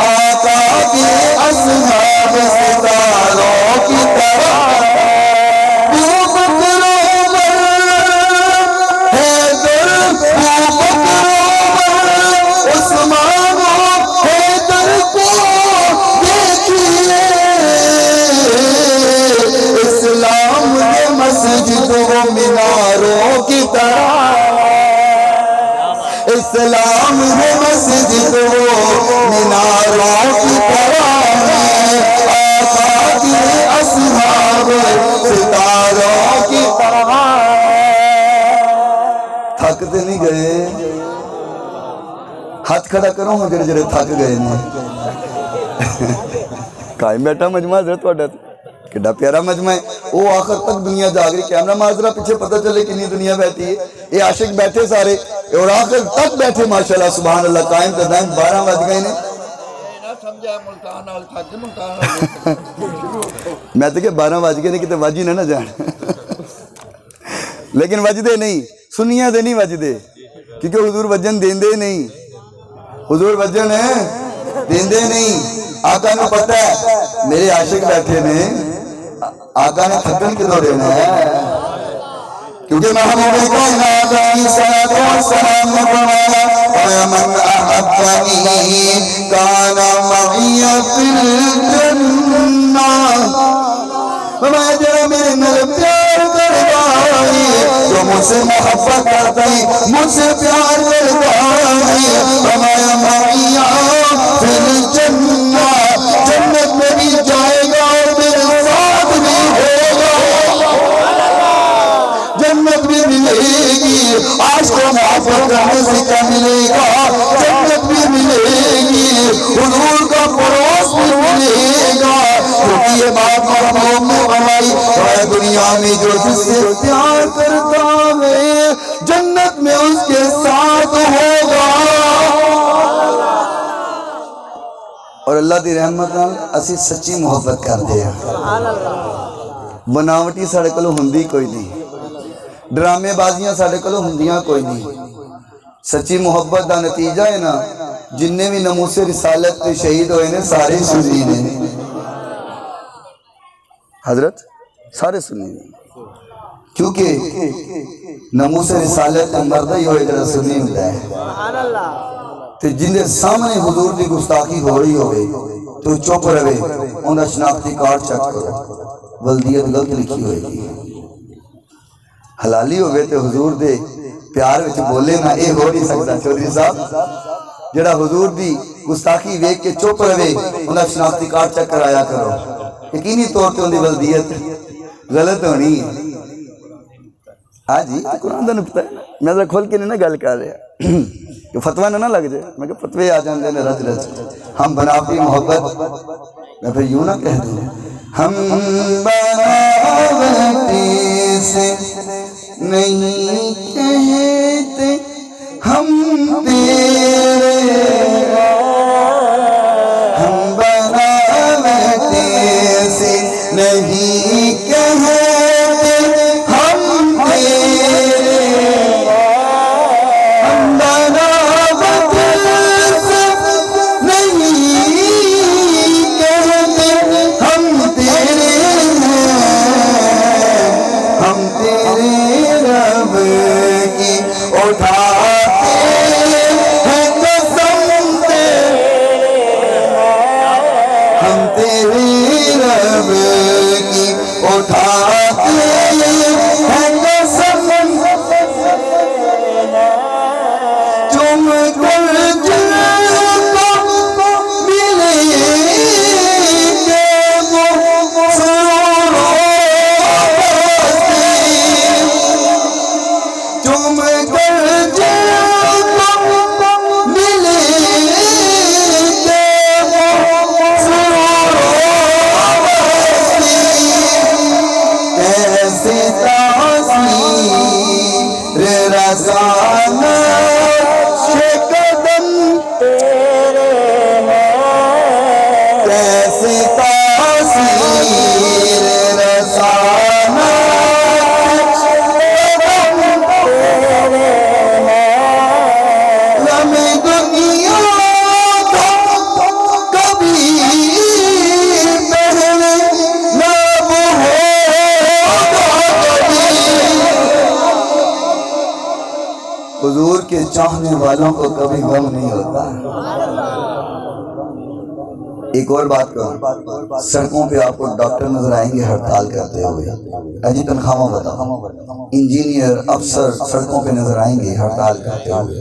आका के असहाब सितारों की तरह। मीनारों की तरह, इस्लाम है मस्जिद वो मीनारों की तरह है, आका के असहाब सितारों की तरह। थकते नहीं गए, हाथ खड़ा करो हम जरे जरे थक गए ने। कायम बैठा मजमा हज़रत कितना प्यारा मजमा है, वो आखिर तक दुनिया जाग रही। कैमरा माजरा पीछे पता चले कितनी दुनिया बैठी है। ये आशिक बैठे सारे और आखिर तक बैठे माशाल्लाह सुभान अल्लाह। कायम तो 12 बज गए ने। मैं तो क्या 12 बज गए ने कितने वज ही ना जान। लेकिन वजदे नहीं, सुनिया दे नहीं वजदे, क्योंकि हुजूर वजन देंदे नहीं, हुजूर वजन देंदे नहीं। आका ने पता है मेरे आशिक बैठे ने, आका ने थकन किधर देना है, क्योंकि महबूब कायनात अलैहिस्सलातु वस्सलाम ने फरमाया मन अहब्बनी काना मइया फिल जन्नह, फरमाया जरा मेरे नाल प्यार करता है जो मुझसे मोहब्बत करता है, मुझसे प्यार करता है, फरमाया मइया फिल जन्नह, जन्नत में भी जाएगा और मेरे साथ भी होगा, जन्नत भी मिलेगी। आज को मोहब्बत करने से क्या मिलेगा, जन्नत भी मिलेगी, हुजूर का पड़ोस भी मिलेगा, क्योंकि ये बात महबूब ने बनाई है। दुनिया में जो जिससे प्यार करता है जन्नत में उसके साथ होगा। और अल्लाह की रहमत नाल असी सच्ची मोहब्बत करते हैं। बनावटी साढ़े कोलों हुंदी कोई नहीं, ड्रामेबाजियां साढ़े कोलों हुंदियां कोई नहीं। सच्ची मोहब्बत का नतीजा है ना, जिन्ने भी नमूसे रिसालत के शहीद होए ने सारे सुन्नी ने हजरत, सारे सुन्नी ने, क्योंकि नमूसे रिसालत मरदा ही होए जरा सुन्नी होता है। तो जिंदे सामने हुजूर की गुस्ताखी हो रही हो तो चुप रहे, उन्हें शनाख्ती कार्ड चेक करो। वल्दियत गलत लिखी होगी। हलाली होवे तो हुजूर दे प्यार विच बोले ना, ये हो नहीं सकता। चौधरी साहब जड़ा हुजूर दी गुस्ताखी वेख के चुप रहे, उन्हें शनाख्ती कार्ड चेक कराया करो। यकीनी तौर पर उनकी वल्दियत गलत होनी है। हाँ जी, कुरान का नुकता है। मैं जरा खोल के नहीं ना गल कर रहा कि फतवा ना लग जाए। मैं क्या फतवे आ जाते हैं रच रच। हम बनावटी मोहब्बत, मैं फिर यूं ना कह दूँ, हम बनावटी से नहीं कहते, हम तेरे, हम बनावटी से नहीं कहते, हम तेरे, हम बनावटी से नहीं कहते, हम तेरे हैं, हम तेरे रब की उठाते हैं कसम तेरे, हम तेरे रब की उठाते हैं कसम, तुम कर जिनको मिले तुम कर जिनको मिले कैसे तासीर रसाना कदम तेरे हैं, कैसे तासीर रसाना कदम तेरे हैं, लम्हे दुनिया को कभी पहले ना वो हुजूर के चाहने वालों को कभी गम नहीं होता। एक और बात करो, सड़कों पे आपको डॉक्टर नजर आएंगे हड़ताल करते हुए, अजी तनख्वाह बताओ। इंजीनियर अफसर सड़कों पे नजर आएंगे हड़ताल करते हुए,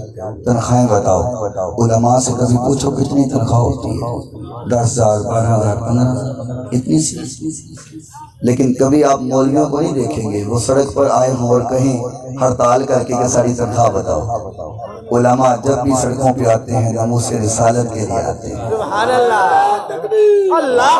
तनख्वाहें बताओ। उलमा से कभी पूछो कितनी तनख्वाह होती है? 10,000, 12,000, 15,000, इतनी सी। लेकिन कभी आप मौलवियों को नहीं देखेंगे वो सड़क पर आए हों और कहीं हड़ताल करके कि सारी तनख्वाह बताओ। उलमा जब भी सड़कों पे आते हैं नमूस से रिसालत के लिए आते हैं। सुभान अल्लाह, तकबीर, अल्लाह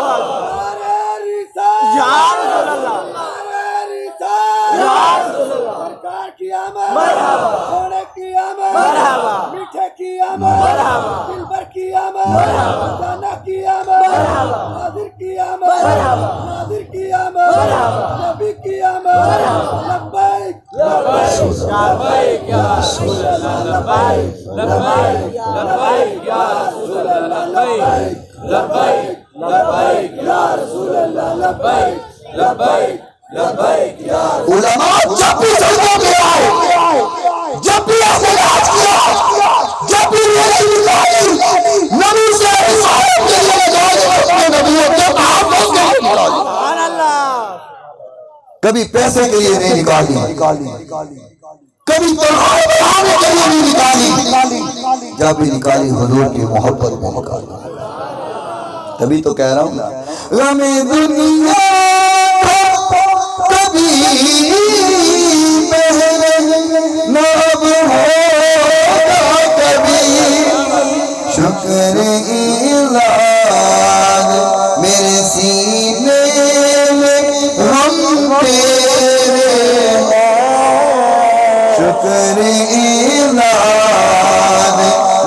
सरकार की आमद, मरहबा, सोने की आमद, मरहबा, मीठे की आमद, मरहबा, दिलबर की आमद, मरहबा, जाना की आमद, मरहबा, नादिर की आमद, मरहबा, नादिर की आमद, मरहबा, नबी की आमद, मरहबा, लब्बैक लब्बैक या रसूल अल्लाह, लब्बैक लब्बैक लब्बैक या रसूल अल्लाह, लब्बैक लब्बैक लब्बैक या रसूल अल्लाह, लब्बैक लब्बैक लब्बैक या उलमा जब भी सड़कों पे आए, जब भी एहतजाज किया, जब भी रैली निकाली, नबी से रिसालत के लिए अपने नबियों के मोहब्बत के लिए निकाली। सुभान अल्लाह। कभी पैसे के लिए नहीं निकाली, कभी तनख्वाह बढ़ाने के लिए नहीं निकाली, जब भी निकाली हुजूर की मोहब्बत में निकाली। तभी तो कह रहा हूँ ना, गमे दुनिया कभी पहले न अब होगा कभी, शुक्र इलाज मेरे सीने में हम तेरे हैं, शुक्र इलाज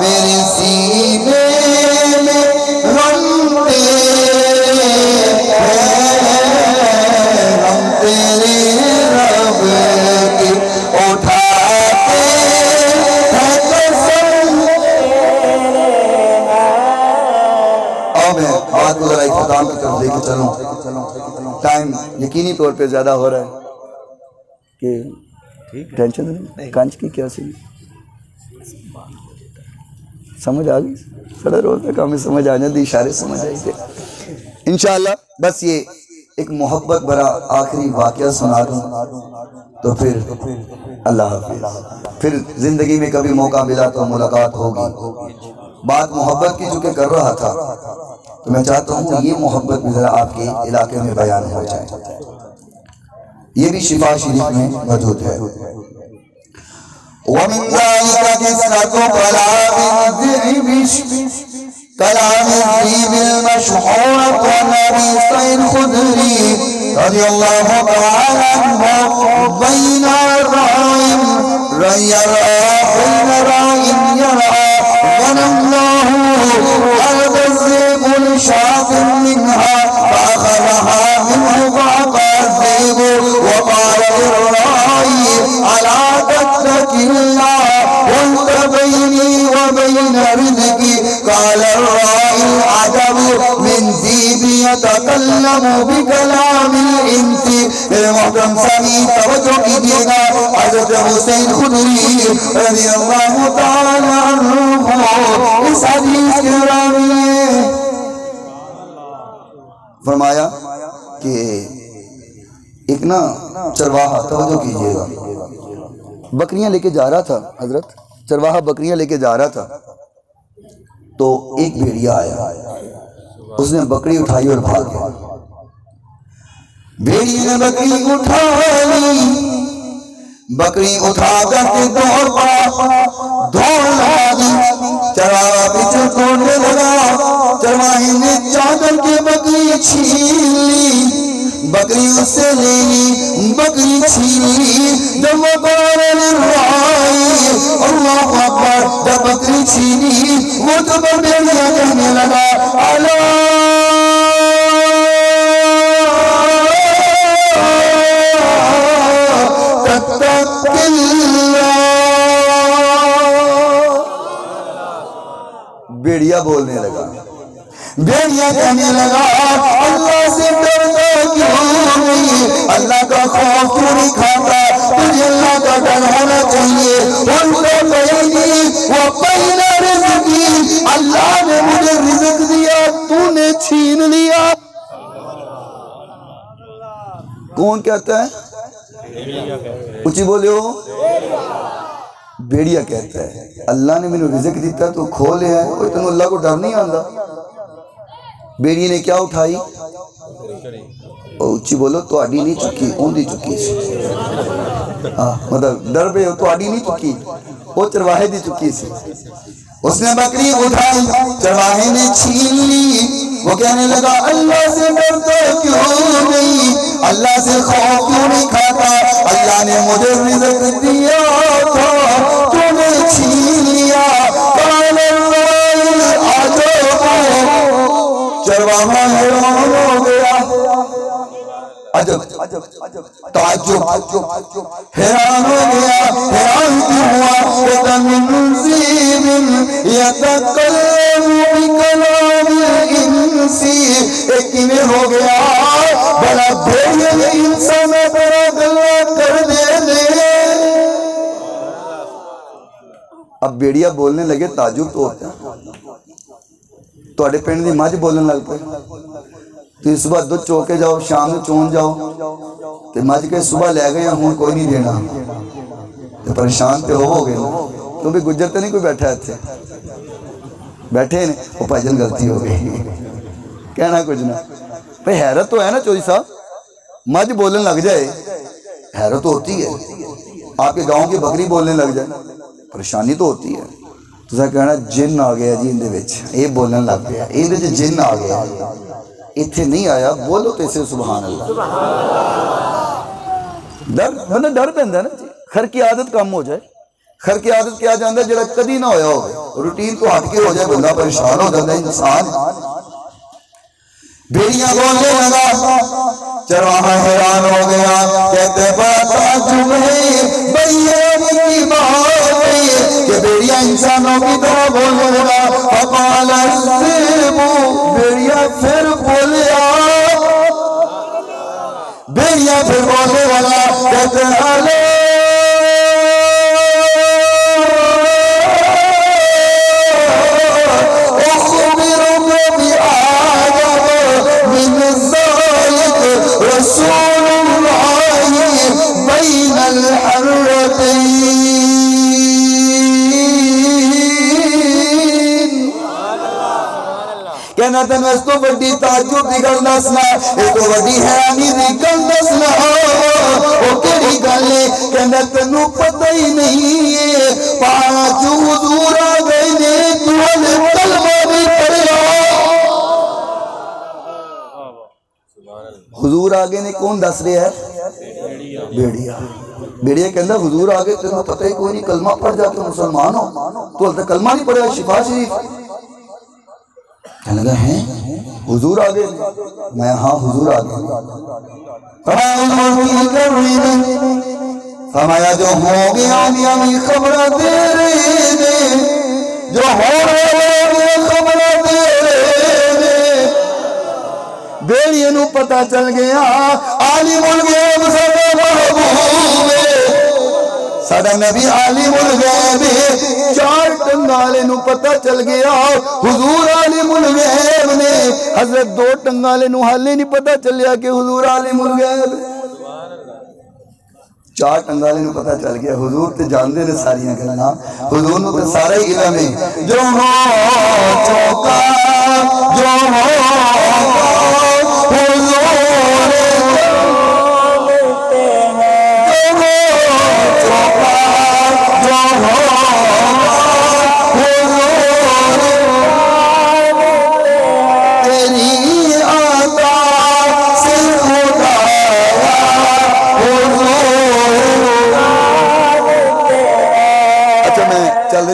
मेरे सीने में हम तेरे हैं, हम तेरे रब की उठाते हैं कसम। अब मैं बात को जरा इख्तिताम की तरफ लेके चलूं। टाइम यकीनी तौर पे ज़्यादा हो रहा है कि टेंशन नहीं, कांच की क्या सी समझ आ गई, साढ़े रोज तक हमें समझ आ जाती, इशारे समझ आई थे इंशाल्लाह। बस ये एक मोहब्बत भरा आखिरी वाकया सुना दूं तो फिर अल्लाह हाफिज। फिर जिंदगी में कभी मौका मिला तो मुलाकात होगी। बात मोहब्बत की चूंकि कर रहा था तो मैं चाहता हूँ ये मोहब्बत भी जरा आपके इलाके में बयान हो जाए। ये भी शिफा शरीफ में मौजूद है। मोहतरम सामी तवज्जो कीजिएगा, हज़रत हुसैन खुदरी रज़ियल्लाहु ताला अन्हु इस हदीस के रावी ने फरमाया कि एक ना चरवाहा, तवज्जो कीजिएगा, बकरियां लेके जा रहा था। हजरत चरवाहा बकरियां लेके जा रहा था तो एक भेड़िया आया, उसने बकरी उठाई और भाग गया। भेड़िए ने बकरी उठा ली, बकरी उठा करके दौड़ लगा दी। चरवाहा पीछे दौड़ने लगा, चरवाहे ने चादर के बकरी छीन ली, बकरी उससे ले ली, बकरी छीन ली। जब अल्लाह अकबर, जब बकरी छीनी वो तो भेड़िया कहने लगा भेड़िया बोलने लगा, भेड़िया कहने लगा अल्लाह से डरता क्यों नहीं, अल्लाह का खौफ क्यों नहीं खाता, तुझे अल्लाह का डर होना चाहिए। अल्लाह ने मुझे रिज़्क दिया, तूने छीन लिया। कौन कहता है? ऊंची बोले हो। भेड़िया कहता है अल्लाह ने मैंने रिज़्क दिता तो खो लिया है, कोई तेन अल्लाह को डर नहीं आता। भेड़िए ने क्या उठाई? उच्ची बोलो, तो नहीं चुकी, ओंदी चुकी सी। मतलब डर पे तो नहीं चुकी, वो चरवाहे दी चुकी सी। उसने बकरी उठाई, चरवाहे ने छीन ली। वो कहने लगा अल्लाह से डरता क्यों नहीं, अल्लाह से खौफ क्यों नहीं खाता, अल्लाह ने मुझे रिज़्क दिया था, तूने छीन लिया। चरवाहा हैरान हो गया, अजब ताज्जुब, हैरान हो गया। हैरान क्यों हुआ? हो गया बड़ा भेड़िया इंसान बड़ा गलत कर दे। अब भेड़िया बोलने लगे, ताज्जुब तो होता है। ਤੁਹਾਡੇ ਪਿੰਡ ਦੀ ਮੱਝ ਬੋਲਣ ਲੱਗ ਪਈ, ਤੁਸੀਂ ਸਵੇਰ ਦੁੱਧ ਚੋ ਕੇ ਜਾਓ, ਸ਼ਾਮ ਨੂੰ ਚੋਣ ਜਾਓ ਤੇ ਮੱਝ ਕੇ ਸਵੇਰ ਲੈ ਗਏ ਹੁਣ ਕੋਈ ਨਹੀਂ ਦੇਣਾ ਤੇ ਪਰੇਸ਼ਾਨ ਤੇ ਹੋਵੋਗੇ ਨਾ। ਕਿਉਂਕਿ ਗੁੱਜਰ ਤੇ ਨਹੀਂ ਕੋਈ ਬੈਠਾ ਇੱਥੇ, बैठे ने वो भाईजान गलती हो गई, कहना कुछ ना। भाई हैरत तो है ना चौधरी साहब, मझ बोलने लग जाए हैरत तो होती है। आपके गांव की बकरी बोलने लग जाए परेशानी तो होती है। तुसा कहना जिन आ गया जी इंदे विच, ये बोलने लग गया, इंदे च जिन आ गया, इत्थे नहीं आया, बोलो तो इसे सुभान अल्लाह। डर बंदा डर पैंदा ना, खर की आदत कम हो जाए। खर की आदत क्या जानता जो कभी ना होया हो, रूटीन तो हट के हो जाए, बंदा परेशान हो जाता है इंसान। भेड़िया बोलने लगा, चरवाहा हैरान हो गया, कहते कि भेड़िया इंसानों की तरह बोलने लगा। भेड़िया फिर बोलिया, भेड़िया फिर बोलने लगा, कहते कहना तेन इस तो वड्डी ताजुब दी गल दसना, इस तो वड्डी हैरानी दी गल दसना। ओ केड़ी गल है? कहना तेनू पता ही नहीं है, पांच हुजूर आ गए ने, तू हले कलमा भी पढ़िया। हुजूर आ गए ने कौन दस रहा है? बेड़िया। बेड़िया कहता हुजूर आ गए, तेन पता ही कोई नहीं, कलमा पढ़ जा, तुम मुसलमान हो, तो हल तक कलमा नहीं पढ़ा। शिफा शरीफ कहने लगा है हुजूर आ गए? मैं हाँ हुजूर आ गए। फरमाया जो हो गया खबर दे रहे ने, जो हो रहे खबर दे रहे ने। बेड़िए नू पता चल गया आलिमुल गैब साडा महबूब है, साडा नबी आलिमुल गैब है। चार टंगाले नू पता चल गया हुजूर आलिमुल गैब ने। हजरत दो टंगाले नू हाले नहीं पता चलिया कि हुजूर आलिमुल गैब। चार टंगाले नू पता चल गया, हुजूर ते जानदे ने सारियां गल्लां, हुजूर नू ते सारा ही इल्म है। जो हो चौका जो हो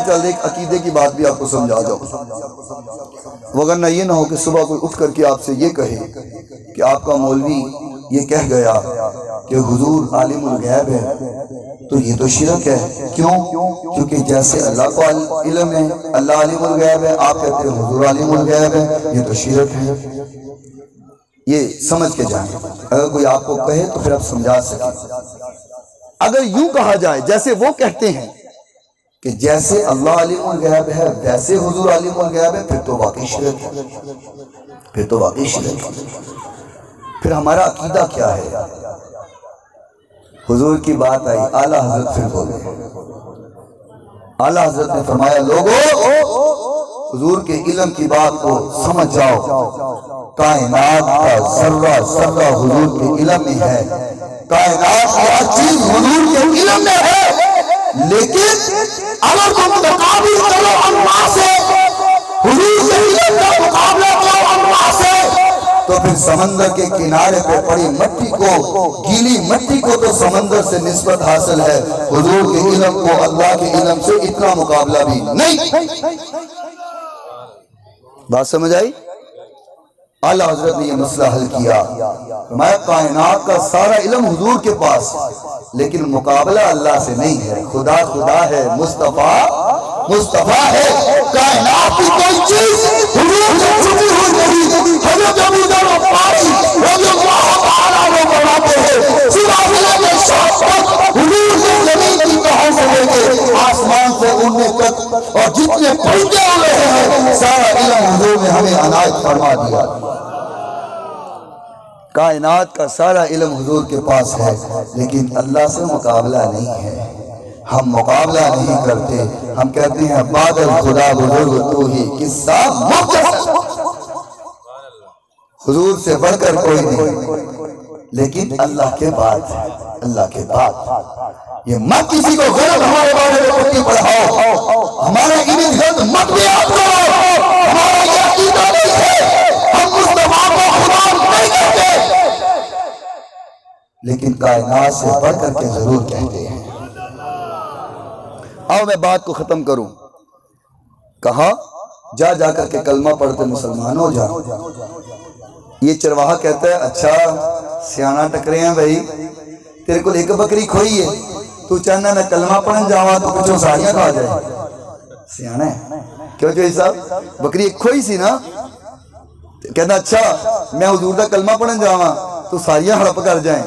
चलते एक अकीदे की बात भी आपको समझा जाओ, वगरना ये ना हो कि सुबह कोई उठ करके आपसे ये कहे कि आपका मौलवी ये कह गया कि हुजूर आलिमुल गैब है, तो ये तो शिरक है। क्यों? क्योंकि जैसे अल्लाह को इल्म है, अल्लाह आलिमुल गैब है, आप कहते हैं हुजूर आलिमुल गैब है, ये तो शिरक है। ये समझ के जाएं, अगर कोई आपको कहे तो फिर आप समझा सके। अगर यूं कहा जाए जैसे वो कहते हैं कि जैसे अल्लाह आलिमुल गैब है वैसे हुजूर आलिमुल गैब है, फिर तो वाकई शिरक है, फिर तो वाकई शिरक है। फिर हमारा अकीदा क्या है? हुजूर की बात आई, आला हजरत फिर बोले। आला हजरत ने फरमाया लोगों हुजूर के इल्म की बात को समझ जाओ, कायनात का जर्रा जर्रा हुजूर के इल्म में है, कायनात की हर चीज हुजूर के इल्म में है। लेकिन अगर तुम मुकाबला करो अल्लाह से, हुजूर के इल्म का मुकाबला करो अल्लाह से, तो फिर समंदर के किनारे पे पड़ी मट्टी को, गीली मट्टी को तो समंदर से निस्बत हासिल है, हुजूर के इल्म को अल्लाह के इल्म से इतना मुकाबला भी नहीं। बात समझ आई? आला हजरत ने यह मसला हल किया। मैं कायनात का सारा इल्म हुजूर के पास, लेकिन मुकाबला अल्लाह से नहीं है। खुदा खुदा है, मुस्तफा मुस्तफा है, कायनात की कोई चीज हुजूर से छुपी हुई नहीं। हजरत अबू जर गफारी रज़ियल्लाहु ताला वो बनाते हैं, सिलसिले में शाश्वत हुजूर से जमीन की तह से लेके आसमान से उड़ने तक और जितने पहुंचे हुए हैं सारा इल्म हुजूर ने हमें अनायत फरमा दिया। कायनात का सारा इल्म हुजूर के पास है, लेकिन अल्लाह से मुकाबला नहीं है। हम मुकाबला नहीं करते, हम कहते हैं बादल खुदा बुजुर्ग तू ही, किस्सा हुजूर से बढ़कर कोई नहीं, लेकिन अल्लाह के बाद, अल्लाह के बाद। ये मत किसी को गलत हमारे बारे में पट्टी पढ़ाओ, हमारे इमेज गलत मत भी आप करो, हमारा ये अकीदा नहीं है, हम मुस्तफा को खुदा नहीं कहते, लेकिन कायनात से बढ़कर के जरूर कहते हैं। आओ मैं बात को खत्म करूं। कहा जा जाकर के कलमा पढ़ते मुसलमान हो जाओ। ये चरवाहा कहता है अच्छा सियाना टकरे हैं भाई, तेरे को एक बकरी खोई है, तू चाहना मैं कलमा पढ़न जावा तो कुछ सारियां खा जाए। सियाना है क्यों जो साहब बकरी एक खोई सी ना, कहना अच्छा मैं हुजूर दा कलमा पढ़न जावा तो सारियां हड़प कर जाए।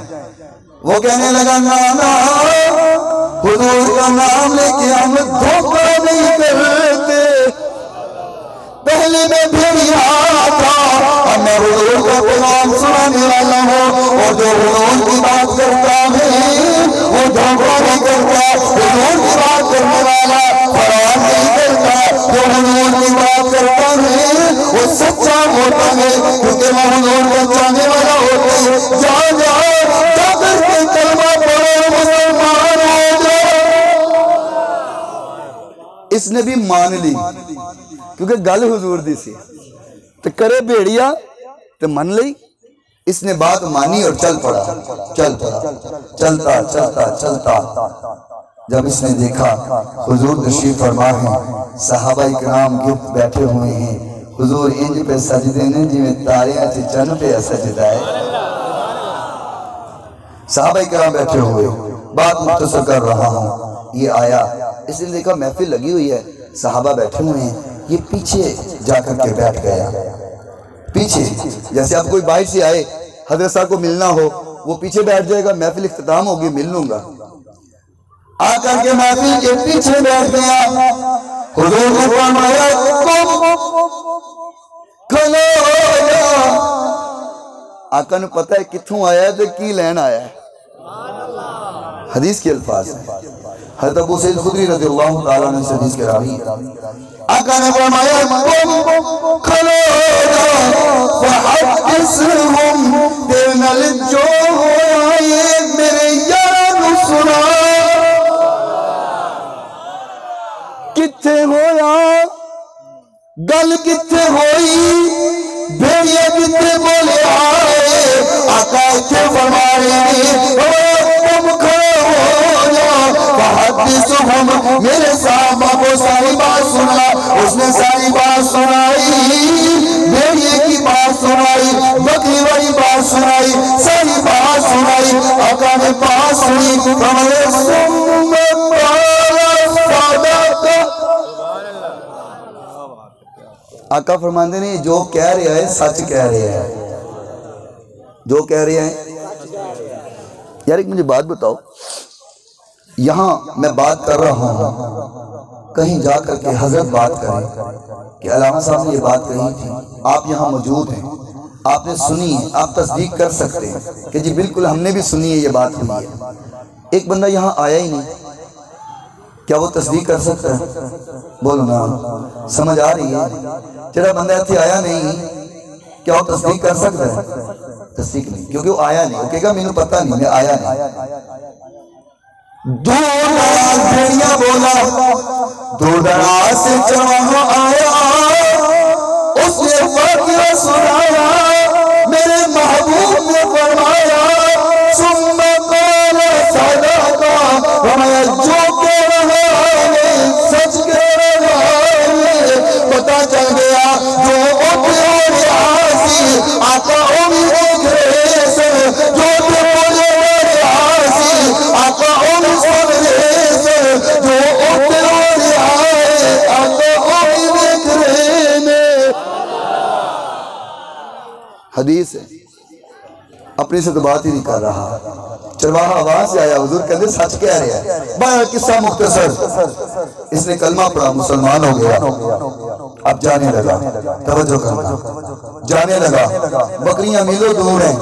वो कहने लगा ना ना हुजूर का नाम लेके हम धोखा नहीं करते, पहले मैं भेड़िया था, मैं हुजूर का पैगाम सुनाने वाला हूँ, और जो हुजूर की बात करता है वो धोखा नहीं करता, हुजूर की बात करने वाला फरार नहीं करता, जो हुजूर की बात करता है वो सच्चा ने भी मान ली क्योंकि गल हुजूर दी सी तो करे भेड़िया तो मन ली। इसने बात मानी और चल पड़ा। चलता चलता चलता जब इसने देखा हुजूर तशरीफ फरमा है, सहाबा इकराम गिरद बैठे हुए हैं, हुजूर इंज पे सजदे ने जिवें तारियां च चन्न पे सजदा है। सहाबा इकराम बैठे हुए, बात मुख्तसर कर रहा हूँ। ये आया, इसने देखा महफिल लगी हुई है, सहाबा बैठे हुए हैं, ये पीछे जाकर के बैठ गया। पीछे जैसे आप कोई बाहर से आए, हजरत साहब को मिलना हो, वो पीछे बैठ जाएगा, महफिल इख्तिताम होगी, मिल लूंगा। आकर के महफिल के पीछे बैठ गया। हुजूर ने फरमाया खलो। आका ने पता है कित्थों आया है तो की लैन आया है। हदीस के अल्फाज हैं, हज़रत अबू सईद खुदरी रज़ियल्लाहु ताला अन्हु से हदीस के रावी। आका ने फरमाया खलो फहदिसहुम तेरे नाल जो होए मेरे यार नु सुना। किथे होया गल, किथे होई भेड़िया, किथे बोले आए। आका इथे फरमा रहे तुम खड़े हो जाओ, मेरे साहबा को सारी बात सुना। उसने सारी बात सुनाई, भेड़िए की बात सुनाई, बकरी वाली बात सुनाई, सारी बात सुनाई। आका ने बात सुनी, आका फरमाते ने जो कह रहा है सच कह रहा है, जो कह रहे हैं। यार एक मुझे बात बताओ, यहाँ मैं बात कर रहा हूँ, कहीं जा करके हजरत बात करें कि अलामा साहब ने ये बात कही थी, आप यहाँ मौजूद हैं, आपने सुनी है, आप तस्दीक कर सकते हैं कि जी बिल्कुल हमने भी सुनी है, ये बात हुई है। एक बंदा यहाँ आया ही नहीं, क्या वो तस्दीक कर सकता है? बोलो ना, समझ आ रही है? जरा बंदा इतने आया नहीं, क्या वो तस्दीक कर सकता है? तस्दीक नहीं, क्योंकि वो आया नहीं। वो कहेगा मैंने पता नहीं, मैं आया नहीं। दो भेड़िया बोला, दो दराज से जवान आया, उसने वाक़या सुनाया, मेरे महबूब ने फरमाया सुम्मा क़ाल सदाका, हमारा जो कह रहा है सच कह रहा है। पता चल गया जो उठे आसी आका उमी देख से, जो बोले आसी आका उमी सुन से, जो उठे आए आका उमी देख रहे ने। हदीस है, अपने से तो बात ही नहीं कर रहा। चरवाहा आवाज से आया, हुजूर कहते सच कह रहे हैं। बड़ा किस्सा मुख्तसर, इसने कलमा पढ़ा, मुसलमान हो गया। अब जाने लगा, तवज्जो करना, जाने लगा। बकरियां मीलों दूर हैं,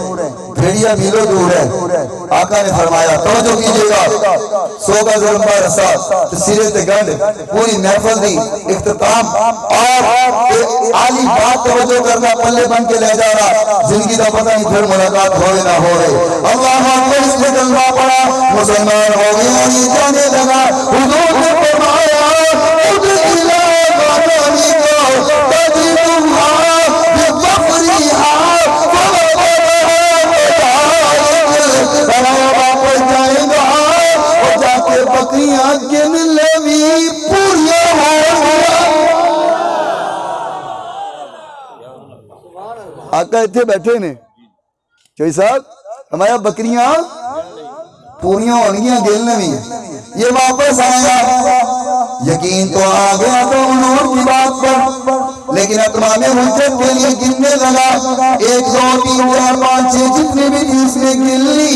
भेड़िया मीलों दूर है। आका ने फरमाया तवज्जो कीजिएगा, 100 गज लंबा रस्सा, सिरे ते गंढ, पूरी महफिल दी इख्तिताम और आली बात तवज्जो करना, पल्ले बन के ले जा रहा। जिंदगी का पता नहीं फिर मुलाकात होवे ना होवे। अल्लाह अकबर, इसने कलमा पढ़ा, मुसलमान हो गया। ये जाने लगा, हुजूर ने फरमाया उद इला गानी को तजरुहा बिफरिहा वापस जाएगा और जाके बकरियां गिन लेवी पूरी हो। आका इतने बैठे ने, चोई साहब हमारा बकरियां पूरियां होंगियां गिन भी। ये वापस आया, यकीन तो आ गया तो नूर की बात पर, लेकिन अतमाम हुज्जत के लिए गिनने लगा। 1 2 3 4 5 6 जितनी भी थी इसने गिन ली।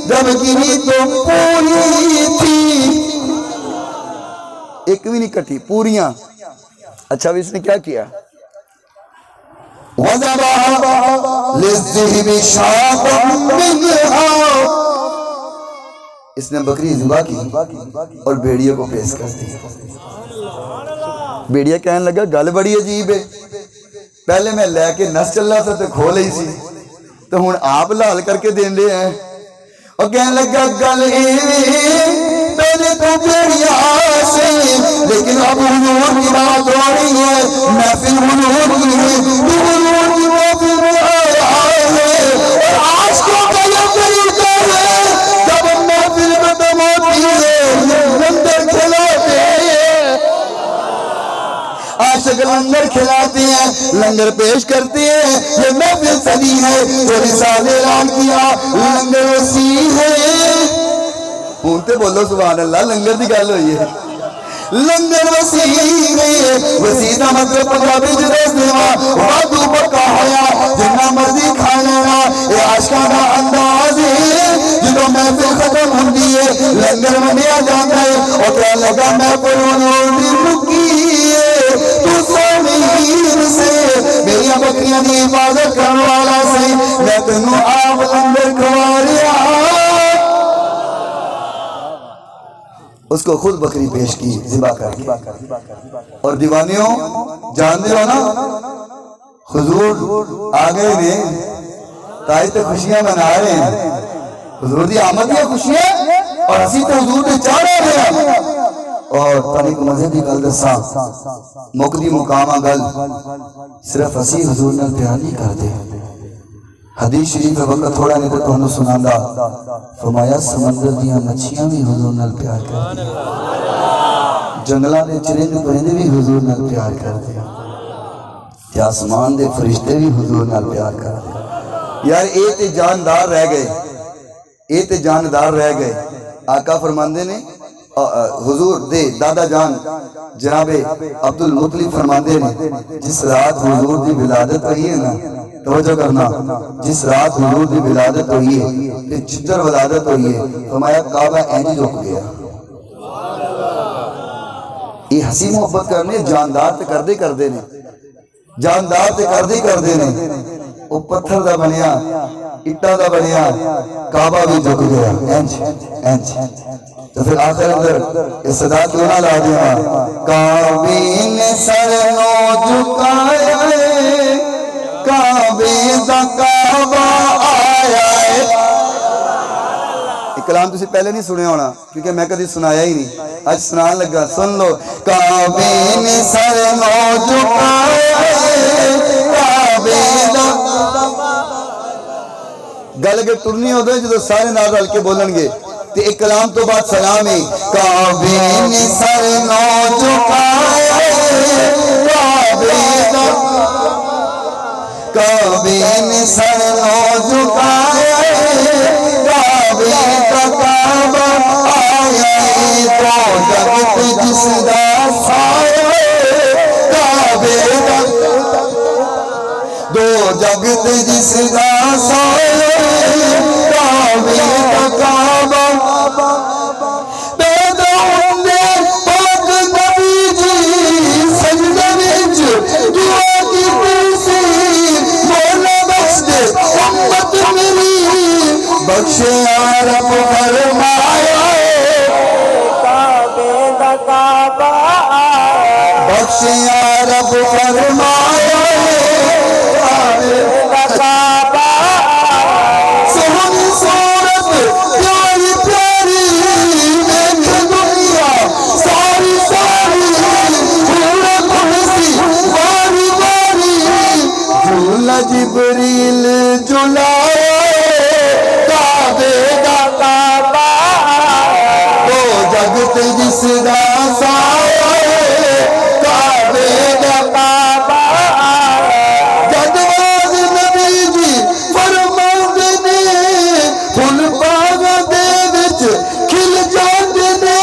जब गिनी तो पूरी थी, एक भी नहीं कटी, पूरियां। अच्छा भी इसने क्या किया? इसने बकरी ज़िबा की और भेड़िए को पेश कर दी। भेड़िया कहने लगा गल बड़ी अजीब है, पहले मैं लैके नस चला था तो खो ली सी, तो हुण आप लाल करके देंदे हैं। और कहने लगा गल पहले तो बेड़िया से, लेकिन अब हुजूर की बात हो रही है, महफिल हुजूर की है, तू हुजूर की महफिल में आया है और आशिकों का ये तरीका है, जब महफिल खत्म होती है लंगर खिलाते हैं, आशिक लंगर खिलाते हैं, लंगर पेश करते हैं, ये महफिल सदी है, तो रिसाले ऐलान किया लंगर वसी है। हूं ते बोलो सुभान अल्लाह, लंगर की गल हुई है, लंगर वसी है, वसी का मतलब पंजाबी च दस देवा वाधू पक्का होया, जिन्ना मर्जी खा लेना, ये आशिकां दा अंदाज है। जो महफिल खत्म होती है लंगर वंडिया जाता है और क्या लगा महफिल होनी रुकी है, तू सामीर से मेरी बकरियां की हिफाजत करने वाला से, मैं तेनू आप लंगर खवा लिया। उसको खुद बकरी पेश की ज़िबा करके, और दीवानियों जानते हो ना, हुजूर आ गए ने, ताई तो खुशियां मना रहे हैं, हुजूर की आमद की खुशियां, और असी तो हुजूर के चाह रहे हैं। और तनिक मजे की गल दसा, मुकदी मुकामा गल, सिर्फ असी हुजूर नाल प्यार नहीं करते, हदीस शरीफ वक्त थोड़ा नहीं तो तुहानू सुनांदा, फरमाया समंदर दियां मच्छियां भी हुजूर नाल प्यार करदी, जंगलां दे चिरिंद परिंदे भी हुजूर नाल प्यार करदे, ते आसमान दे फरिश्ते भी हुजूर नाल प्यार करदे। यार ये ते जानदार रह गए, ये ते जानदार रह गए। आका फरमांदे ने, हुजूर दे दादा जान जनाबे अब्दुल मुतलिब फरमांदे ने, जिस रात हुजूर दी विलादत हुई है ना, तवज्जो करना, जिस रात हुजूर दी विलादत हुई है ते जिधर विलादत हुई है, फरमाया काबा इंज रुक गया। ये हंसी मोहब्बत करने जानदार ते करदे करदे ने, जानदार ते करदे ने, वो पत्थर दा बनिया इट्टा दा बनिया काबा भी झुक गया, इंज इंज। तो फिर आखिर अंदर इस सदा क्यों ना ला दिया, काबे ने सर नो झुकाया है, काबे दा काबा आया है। कलाम तुसी पहले नहीं सुने होना, क्योंकि मैं कभी सुनाया ही नहीं, आज सुनान लगा, सुन लो। काबे ने सर नो झुकाया है, काबे दा गल के टुरनी होदे जो सारे नाल रल के बोलणगे, ते एक कलाम तो बाद सलाम है। काबे ने सर नो झुकाया है, काबे दा काबे ने सर नो झुकाया है, काबे दा काबा आया है, तो जगत जिसदा साया है, काबे दा दो जगत जिसदा साया है, काबे दा काबा पैदा होंदे पाक नबी जी सजदे विच दुआ कीती सी, मौला बख्श दे उम्मत मेरी, बख्शे रब फरमाया काबे दा काबा, बख्शे रब फरमाया काबे दा काबा। सोहनी सूरत प्यारी प्यारी देख दुनिया सारी सारी, झूला खुलसी बारी बारी, झूला जिबरील झुलाए काबे दा काबा, तो जगत जिसदा साया है, काबे दा काबा। जदवाद नबी जी फरमाते ने, फुल बाग दे विच खिल जाते ने,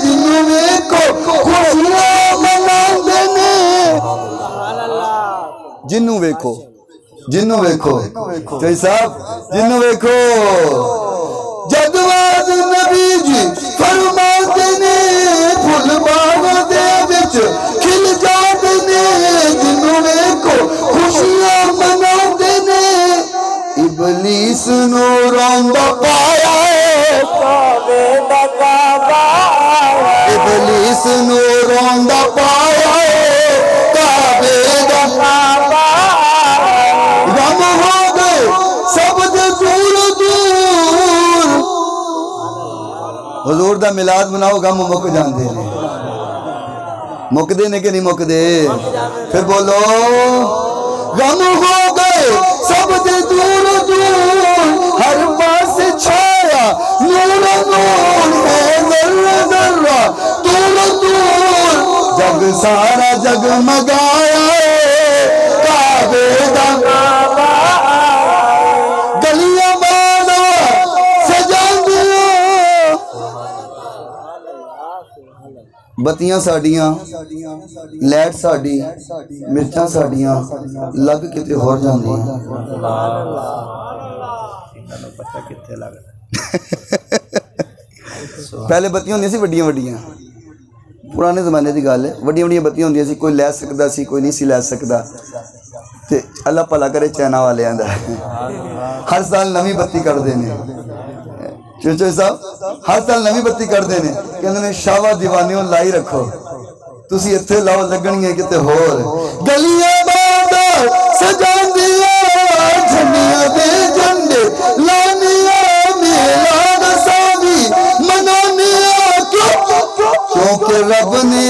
जिन्नू वेखो खुशियां मनाते ने, जिन्नू वेखो जय साहब, जिन्नू वेखो। जदवाद नबी जी फरमाते ने, फुल बाग दे विच खिल जाते ने, जिन्नू वेखो खुशियां मनाते ने। इबलीस नू रोंदा पाया है, काबे दा काबा, इबलीस नू रोंदा पाया है, काबे दा काबा। गम हो गए सब दे दूर दूर, हजूर दा मिलाद बनाओ गम मुक जाते हैं। मुकदे ने कि नहीं मुकदे? फिर बोलो गम हो गए सब दे दूर दूर, हर पास छाया नूर नूर है, जर्रा जर्रा दूर दूर, जग सारा जगमगाया काबे दा गलियां बाज़ा सजांदियां, बत्तियां साड़ियां, लाइट साड़ी, मिर्चां साड़ियां लग किते होर जांदियां। पता कितने लगता पहले बत्तियां होंदियां सी वड्डियां वड्डियां, पुराने जमाने की गल है। वड्डियां वड्डियां बत्तियां होंदियां सी, कोई लै सकदा सी, कोई नहीं सी लै सकदा। ते अल्लाह भला करे चाइना वालियां दा हर साल नवी बत्ती कढ़दे ने। चौचो साहब हर साल नवी बत्ती कढ़दे ने, कहंदे ने शावा दीवानियों लाई रखो, तुसी इत्थे लाओ लगणियां किते होर। गलियां बाज़ार सजांदियां, झंडियां दे झंडे लानियां, मिलाद सावी मनानियां, क्योंकि रब ने